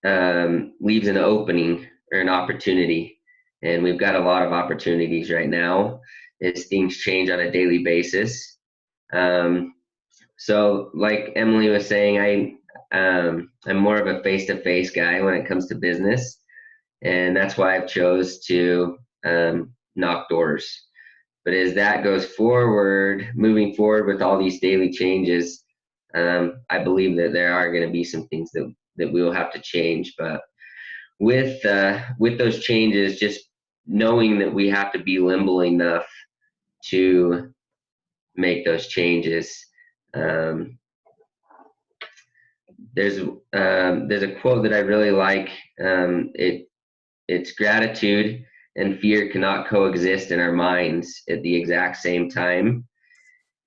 Speaker 12: leaves an opening or an opportunity. And we've got a lot of opportunities right now as things change on a daily basis. So like Emily was saying, I'm more of a face-to-face guy when it comes to business. And that's why I've chose to knock doors. But as that goes forward, moving forward with all these daily changes, I believe that there are going to be some things that we will have to change. But with those changes, just knowing that we have to be nimble enough to make those changes. There's a quote that I really like. It's gratitude and fear cannot coexist in our minds at the exact same time.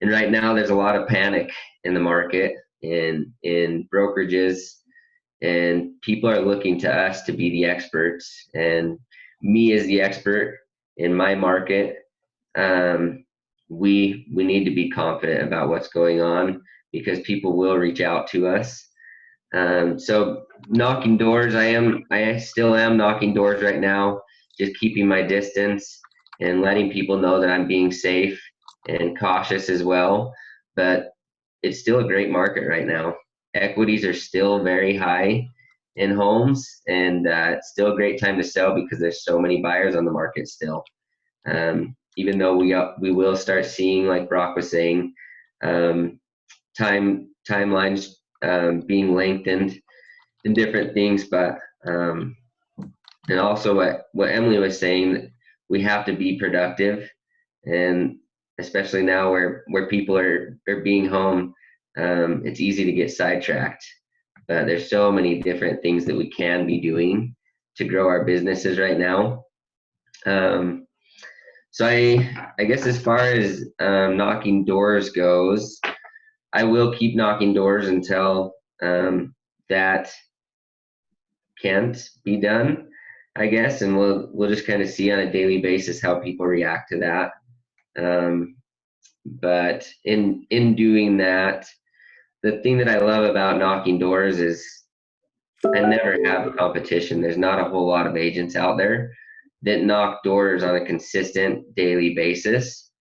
Speaker 12: And right now there's a lot of panic in the market and in brokerages, and people are looking to us to be the experts. And me as the expert in my market, we need to be confident about what's going on, because people will reach out to us. So knocking doors, I still am knocking doors right now, just keeping my distance and letting people know that I'm being safe and cautious as well. But it's still a great market right now. Equities are still very high in homes, and it's still a great time to sell because there's so many buyers on the market still. Even though we will start seeing, like Broch was saying, timelines being lengthened and different things, but and also what Emily was saying, we have to be productive, and especially now where people are being home, it's easy to get sidetracked. But there's so many different things that we can be doing to grow our businesses right now. So I guess as far as knocking doors goes, I will keep knocking doors until that can't be done, I guess, and we'll just kind of see on a daily basis how people react to that. But in doing that, the thing that I love about knocking doors is I never have competition. There's not a whole lot of agents out there that knock doors on a consistent daily basis.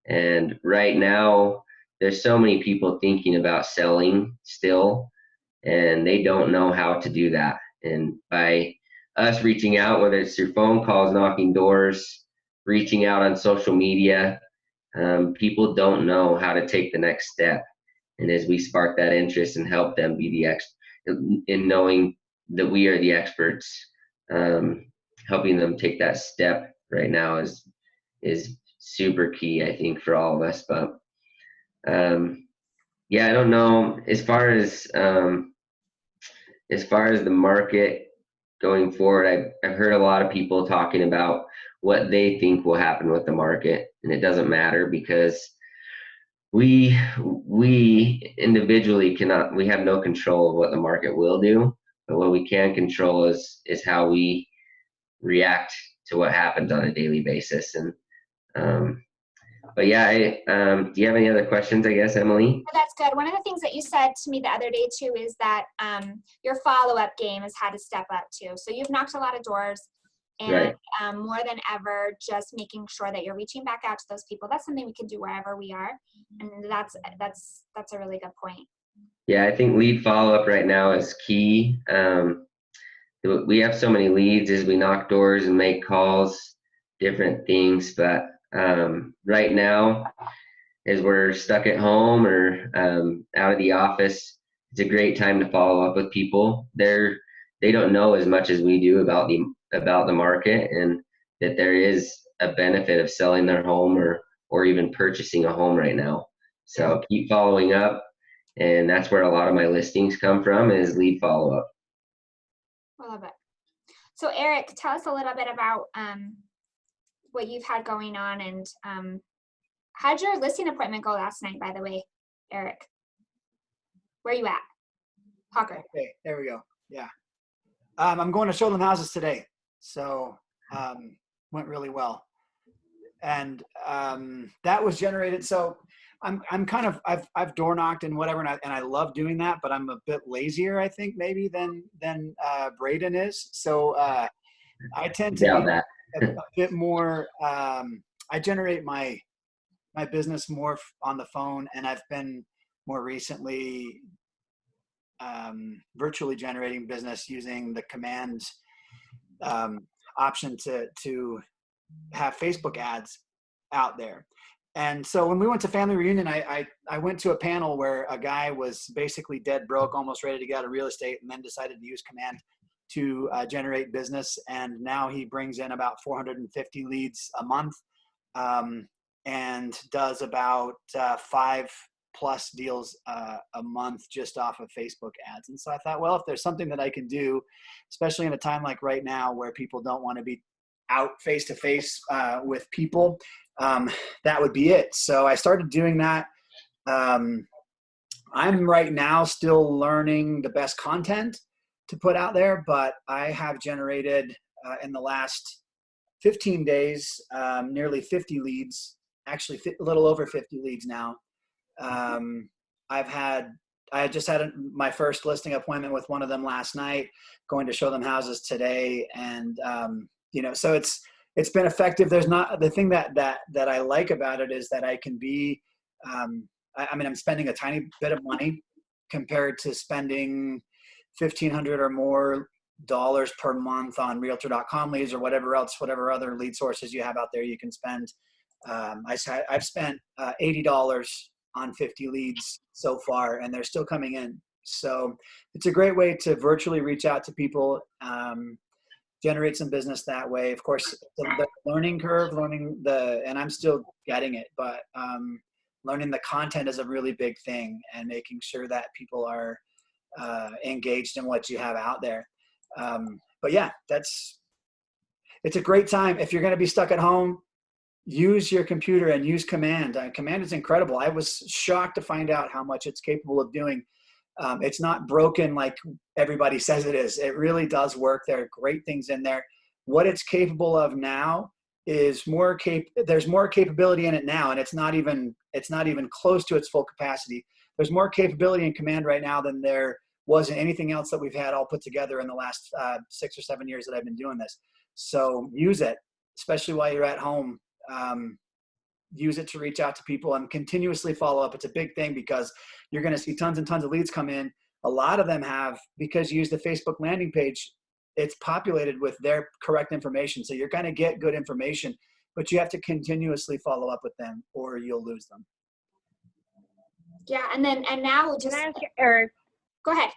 Speaker 12: And right now, there's so many people thinking about selling still, and they don't know how to do that. And by us reaching out, whether it's through phone calls, knocking doors, reaching out on social media, people don't know how to take the next step. And as we spark that interest and help them be the in knowing that we are the experts, helping them take that step right now is super key, I think, for all of us. But yeah, I don't know, as far as the market going forward, I've heard a lot of people talking about what they think will happen with the market, and it doesn't matter, because we individually we have no control of what the market will do, but what we can control is how we react to what happens on a daily basis. And but yeah, do you have any other questions, I guess, Emily?
Speaker 2: That's good. One of the things that you said to me the other day too is that your follow-up game has had to step up too. So you've knocked a lot of doors, and
Speaker 12: Right.
Speaker 2: More than ever, just making sure that you're reaching back out to those people. That's something we can do wherever we are, and that's a really good point.
Speaker 12: Yeah, I think lead follow-up right now is key. We have so many leads as we knock doors and make calls, different things, but right now, as we're stuck at home or out of the office, it's a great time to follow up with people. They don't know as much as we do about the market, and that there is a benefit of selling their home or even purchasing a home right now. So keep following up, and that's where a lot of my listings come from, is lead follow up.
Speaker 2: I love it. So Eric, tell us a little bit about what you've had going on, and how'd your listing appointment go last night, by the way, Eric? Where are you at? Hawker.
Speaker 6: Okay, there we go. Yeah. I'm going to show them houses today. So went really well. And that was generated. So I'm kind of, I've door knocked and whatever, and I love doing that, but I'm a bit lazier, I think, maybe than Brayden is. So I tend to be a bit more, I generate my business more on the phone, and I've been more recently virtually generating business using the command option to have Facebook ads out there. And so when we went to family reunion, I went to a panel where a guy was basically dead broke, almost ready to get out of real estate, and then decided to use command to generate business. And now he brings in about 450 leads a month, and does about 5+ deals a month just off of Facebook ads. And so I thought, well, if there's something that I can do, especially in a time like right now where people don't want to be out face to face with people, that would be it. So I started doing that. I'm right now still learning the best content to put out there, but I have generated in the last 15 days nearly 50 leads, actually a little over 50 leads now. I just had my first listing appointment with one of them last night, going to show them houses today. And, so it's been effective. There's not, the thing that I like about it is that I can be, I'm spending a tiny bit of money compared to spending $1,500 or more dollars per month on realtor.com leads or whatever other lead sources you have out there you can spend. I've spent $80 on 50 leads so far, and they're still coming in. So it's a great way to virtually reach out to people, generate some business that way. Of course, the learning curve, and I'm still getting it, but learning the content is a really big thing, and making sure that people are engaged in what you have out there. But yeah, it's a great time. If you're going to be stuck at home, use your computer and use command. Command is incredible. I was shocked to find out how much it's capable of doing. It's not broken like everybody says it is. It really does work. There are great things in there. What it's capable of now is there's more capability in it now, and it's not even close to its full capacity. There's more capability in command right now than there was in anything else that we've had all put together in the last 6 or 7 years that I've been doing this. So use it, especially while you're at home. Use it to reach out to people and continuously follow up. It's a big thing because you're going to see tons and tons of leads come in. A lot of them have, because you use the Facebook landing page, it's populated with their correct information. So you're going to get good information, but you have to continuously follow up with them or you'll lose them.
Speaker 2: Yeah. And now just,
Speaker 1: can I ask Eric?
Speaker 2: Go ahead.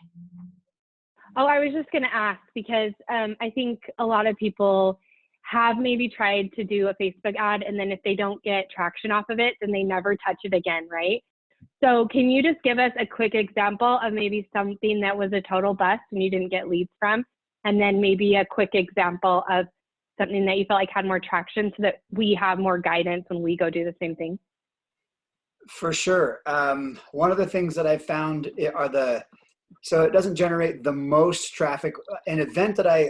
Speaker 1: Oh, I was just going to ask because I think a lot of people have maybe tried to do a Facebook ad, and then if they don't get traction off of it, then they never touch it again, right? So can you just give us a quick example of maybe something that was a total bust and you didn't get leads from, and then maybe a quick example of something that you felt like had more traction so that we have more guidance when we go do the same thing?
Speaker 6: For sure. One of the things that I've found are so it doesn't generate the most traffic. An event that I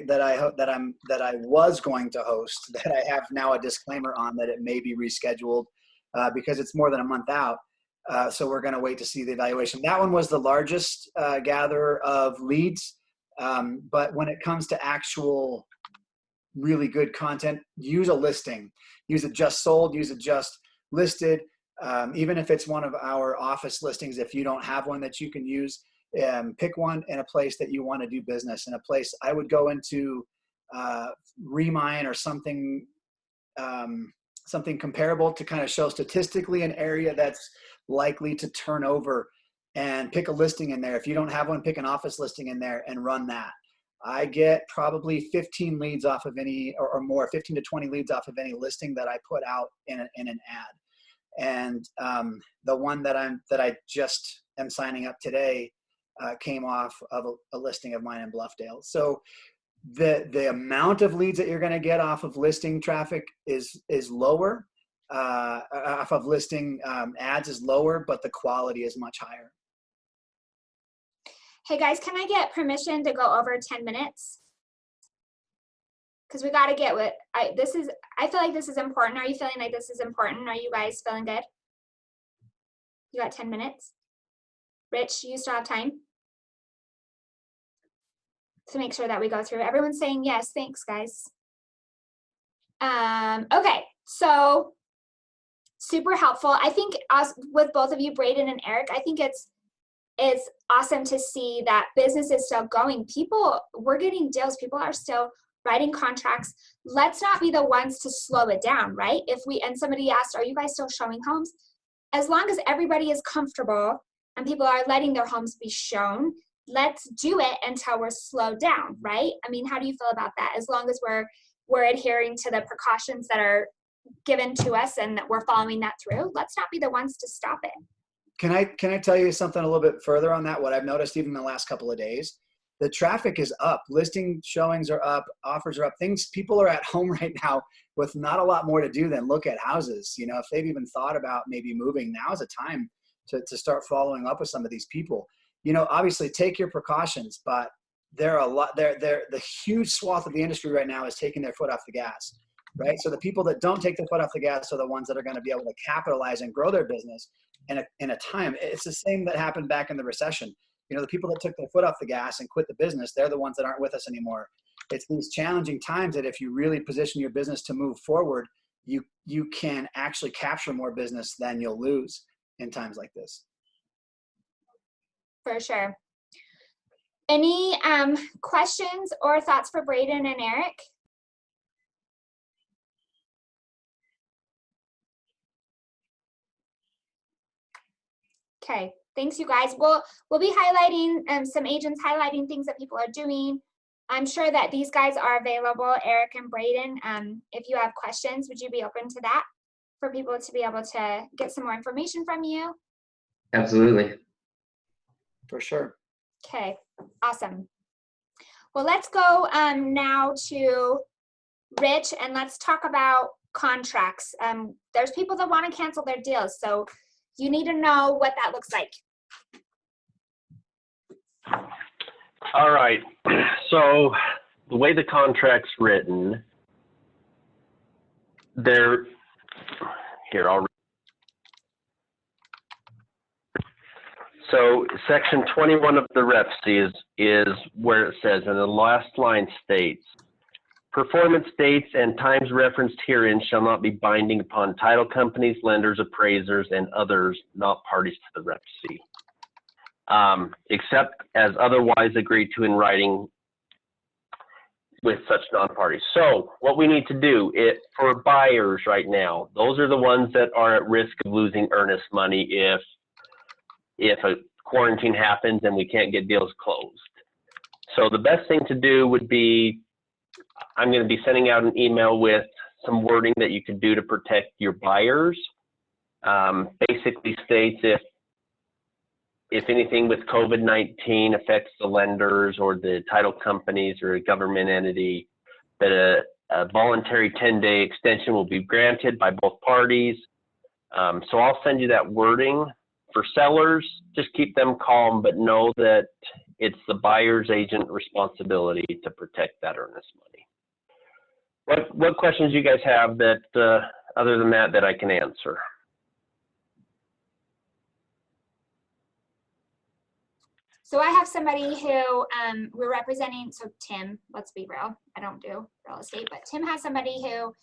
Speaker 6: was going to host, that I have now a disclaimer on that it may be rescheduled because it's more than a month out. So we're going to wait to see the evaluation. That one was the largest gatherer of leads. But when it comes to actual really good content, use a listing. Use it just sold. Use it just listed. Even if it's one of our office listings, if you don't have one that you can use, pick one in a place that you want to do business. In a place, I would go into Remine or something, something comparable to kind of show statistically an area that's likely to turn over, and pick a listing in there. If you don't have one, pick an office listing in there and run that. I get probably 15 leads off of any, or more, 15 to 20 leads off of any listing that I put out in an ad. And the one that I just am signing up today came off of a listing of mine in Bluffdale. So the amount of leads that you're going to get off of listing traffic is lower, off of listing ads is lower, but the quality is much higher.
Speaker 2: Hey guys, can I get permission to go over 10 minutes? Because we got to get what I feel like this is important. Are you feeling like this is important? Are you guys feeling good? You got 10 minutes? Rich, you still have time to make sure that we go through. Everyone's saying yes. Thanks, guys. Okay, so super helpful. I think us, with both of you, Brayden and Eric, I think it's awesome to see that business is still going. We're getting deals. People are still writing contracts. Let's not be the ones to slow it down, right? And somebody asked, are you guys still showing homes? As long as everybody is comfortable and people are letting their homes be shown, let's do it until we're slowed down, right? I mean, how do you feel about that? As long as we're adhering to the precautions that are given to us and that we're following that through, let's not be the ones to stop it.
Speaker 6: Can I tell you something a little bit further on that? What I've noticed even in the last couple of days, the traffic is up. Listing showings are up, offers are up. People are at home right now with not a lot more to do than look at houses. You know, if they've even thought about maybe moving, now is a time to start following up with some of these people. You know, obviously take your precautions, but the huge swath of the industry right now is taking their foot off the gas, right? So the people that don't take their foot off the gas are the ones that are going to be able to capitalize and grow their business in a time. It's the same that happened back in the recession. You know, the people that took their foot off the gas and quit the business, they're the ones that aren't with us anymore. It's these challenging times that if you really position your business to move forward, you can actually capture more business than you'll lose in times like this.
Speaker 2: For sure. Any questions or thoughts for Brayden and Eric? Okay, thanks you guys. We'll be highlighting some agents highlighting things that people are doing. I'm sure that these guys are available, Eric and Brayden. If you have questions, would you be open to that for people to be able to get some more information from you?
Speaker 12: Absolutely.
Speaker 6: For sure.
Speaker 2: Okay, awesome. Well, let's go now to Rich and let's talk about contracts. There's people that want to cancel their deals, so you need to know what that looks like.
Speaker 13: All right, so the way the contract's written, so section 21 of the REFC is where it says, and the last line states, performance dates and times referenced herein shall not be binding upon title companies, lenders, appraisers, and others not parties to the REFC, except as otherwise agreed to in writing with such non-parties. So what we need to do for buyers right now, those are the ones that are at risk of losing earnest money if a quarantine happens and we can't get deals closed. So the best thing to do would be, I'm going to be sending out an email with some wording that you could do to protect your buyers. Basically states if anything with COVID-19 affects the lenders or the title companies or a government entity, that a voluntary 10-day extension will be granted by both parties. So I'll send you that wording. For sellers, just keep them calm, but know that it's the buyer's agent responsibility to protect that earnest money. What questions do you guys have that, other than that I can answer?
Speaker 2: So I have somebody who we're representing, so Tim, let's be real, I don't do real estate, but Tim has somebody who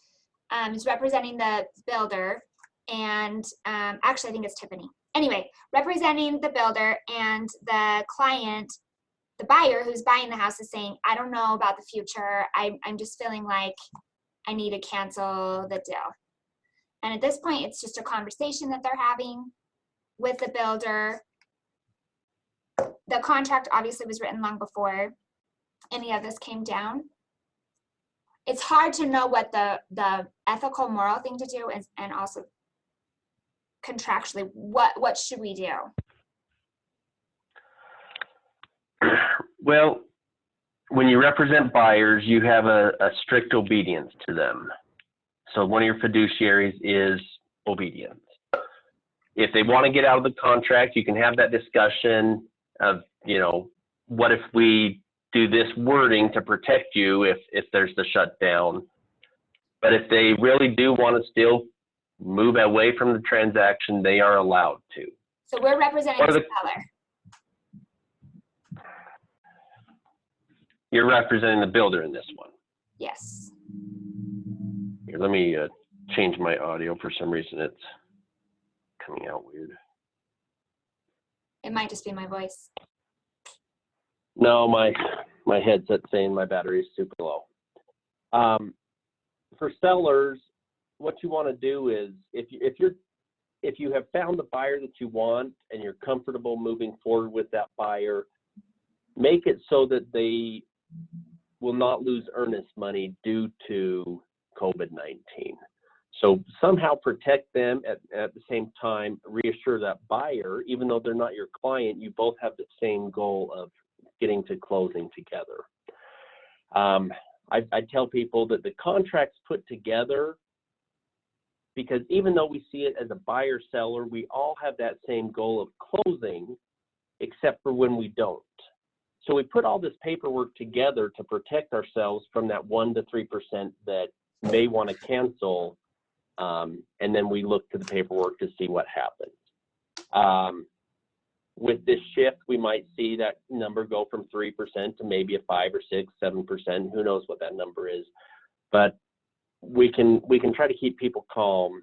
Speaker 2: is representing the builder, and actually I think it's Tiffany. anyway, representing the builder and the client, the buyer who's buying the house is saying, I don't know about the future. I'm just feeling like I need to cancel the deal. And at this point, it's just a conversation that they're having with the builder. The contract obviously was written long before any of this came down. It's hard to know what the ethical, moral thing to do is, and also contractually, what should we do?
Speaker 13: Well, when you represent buyers, you have a strict obedience to them. So one of your fiduciaries is obedience. If they want to get out of the contract, you can have that discussion of, what if we do this wording to protect you if there's the shutdown. But if they really do want to still move away from the transaction, they are allowed to.
Speaker 2: So we're representing the seller.
Speaker 13: You're representing the builder in this one.
Speaker 2: Yes.
Speaker 13: Here, let me change my audio. For some reason, it's coming out weird.
Speaker 2: It might just be my voice.
Speaker 13: No, my headset's saying my battery is super low. For sellers, what you want to do is, if you have found the buyer that you want and you're comfortable moving forward with that buyer, make it so that they will not lose earnest money due to COVID-19. So somehow protect them at the same time, reassure that buyer, even though they're not your client, you both have the same goal of getting to closing together. I tell people that the contract's put together because even though we see it as a buyer-seller, we all have that same goal of closing, except for when we don't. So we put all this paperwork together to protect ourselves from that 1% to 3% that may want to cancel, and then we look to the paperwork to see what happens. With this shift, we might see that number go from 3% to maybe a 5 or 6, 7%. Who knows what that number is? But we can try to keep people calm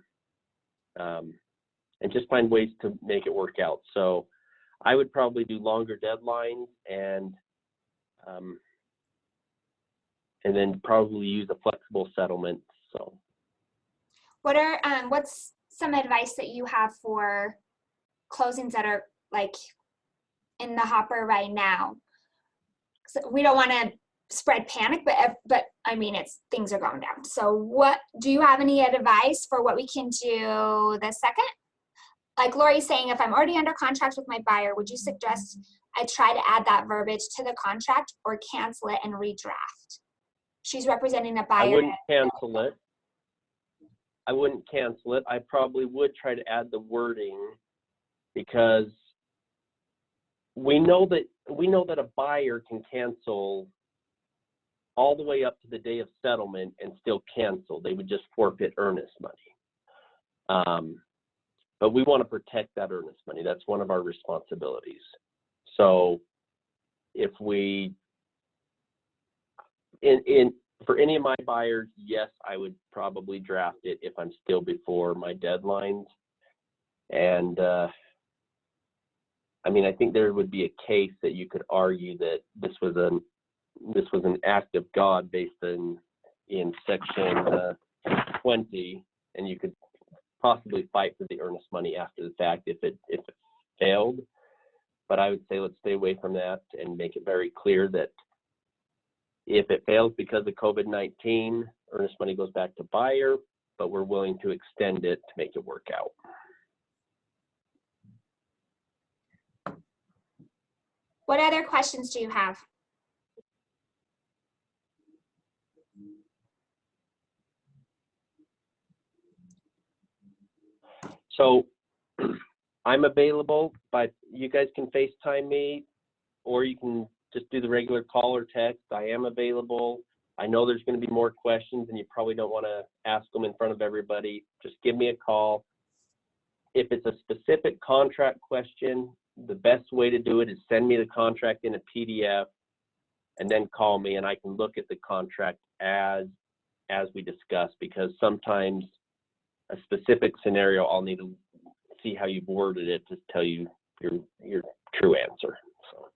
Speaker 13: and just find ways to make it work out. So I would probably do longer deadlines and then probably use a flexible settlement. So
Speaker 2: what's some advice that you have for closings that are like in the hopper right now? So we don't want to spread panic, but I mean, things are going down. So what do you have any advice for what we can do the second? Like Lori's saying, if I'm already under contract with my buyer, would you suggest I try to add that verbiage to the contract or cancel it and redraft? She's representing a buyer.
Speaker 13: I wouldn't cancel it. I probably would try to add the wording because we know that a buyer can cancel all the way up to the day of settlement and still cancel. They would just forfeit earnest money. But we want to protect that earnest money. That's one of our responsibilities. So if we, for any of my buyers, yes, I would probably draft it if I'm still before my deadlines. And I mean, I think there would be a case that you could argue that this was an act of God based in section 20, and you could possibly fight for the earnest money after the fact if it failed. But I would say let's stay away from that and make it very clear that if it fails because of COVID-19, earnest money goes back to buyer, but we're willing to extend it to make it work out.
Speaker 2: What other questions do you have?
Speaker 13: So I'm available, but you guys can FaceTime me, or you can just do the regular call or text. I am available. I know there's going to be more questions, and you probably don't want to ask them in front of everybody. Just give me a call. If it's a specific contract question, the best way to do it is send me the contract in a PDF, and then call me, and I can look at the contract as we discuss, because sometimes a specific scenario I'll need to see how you've worded it to tell you your true answer. So.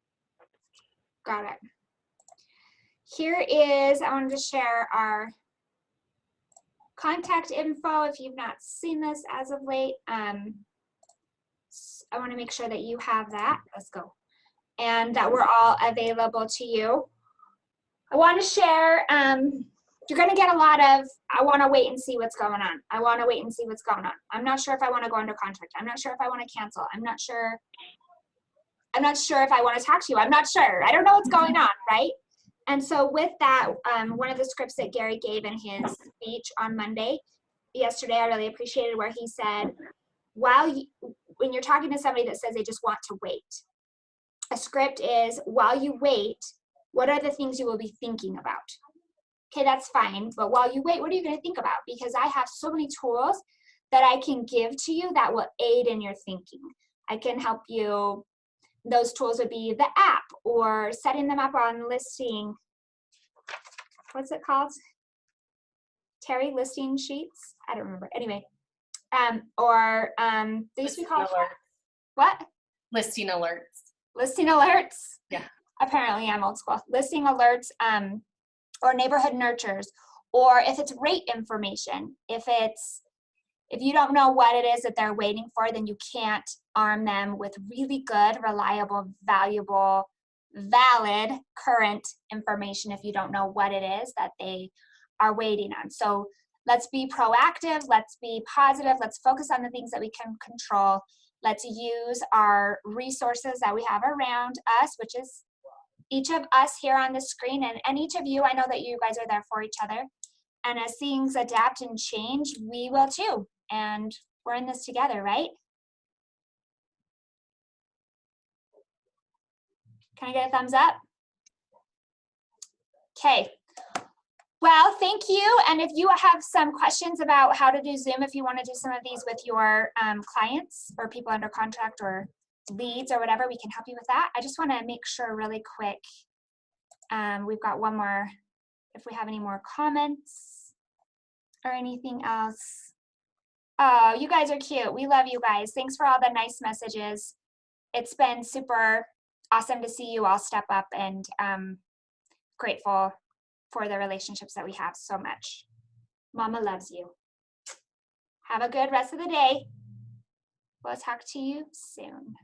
Speaker 2: Got it. Here is, I wanted to share our contact info if you've not seen this as of late. I want to make sure that you have that. Let's go. And that we're all available to you. I want to share, you're going to get a lot of, I want to wait and see what's going on. I want to wait and see what's going on. I'm not sure if I want to go under contract. I'm not sure if I want to cancel. I'm not sure if I want to talk to you. I'm not sure. I don't know what's going on, right? And so with that, one of the scripts that Gary gave in his speech on yesterday, I really appreciated where he said, when you're talking to somebody that says they just want to wait, a script is, while you wait, what are the things you will be thinking about? Okay, that's fine. But while you wait, what are you going to think about? Because I have so many tools that I can give to you that will aid in your thinking. I can help you. Those tools would be the app or setting them up on listing. What's it called? Terry, listing sheets? I don't remember. Anyway, they used to be called what?
Speaker 14: Listing alerts.
Speaker 2: Listing alerts?
Speaker 14: Yeah.
Speaker 2: Apparently I'm old school. Listing alerts or neighborhood nurtures, or if it's rate information, if you don't know what it is that they're waiting for, then you can't arm them with really good, reliable, valuable, valid, current information if you don't know what it is that they are waiting on. So let's be proactive, let's be positive, let's focus on the things that we can control. Let's use our resources that we have around us, which is each of us here on the screen, and each of you. I know that you guys are there for each other. And as things adapt and change, we will too. And we're in this together, right? Can I get a thumbs up? Okay. Well, thank you. And if you have some questions about how to do Zoom, if you want to do some of these with your clients or people under contract or leads or whatever, we can help you with that. I just want to make sure really quick. We've got one more, if we have any more comments or anything else. Oh, you guys are cute. We love you guys. Thanks for all the nice messages. It's been super awesome to see you all step up, and grateful for the relationships that we have so much. Mama loves you. Have a good rest of the day. We'll talk to you soon.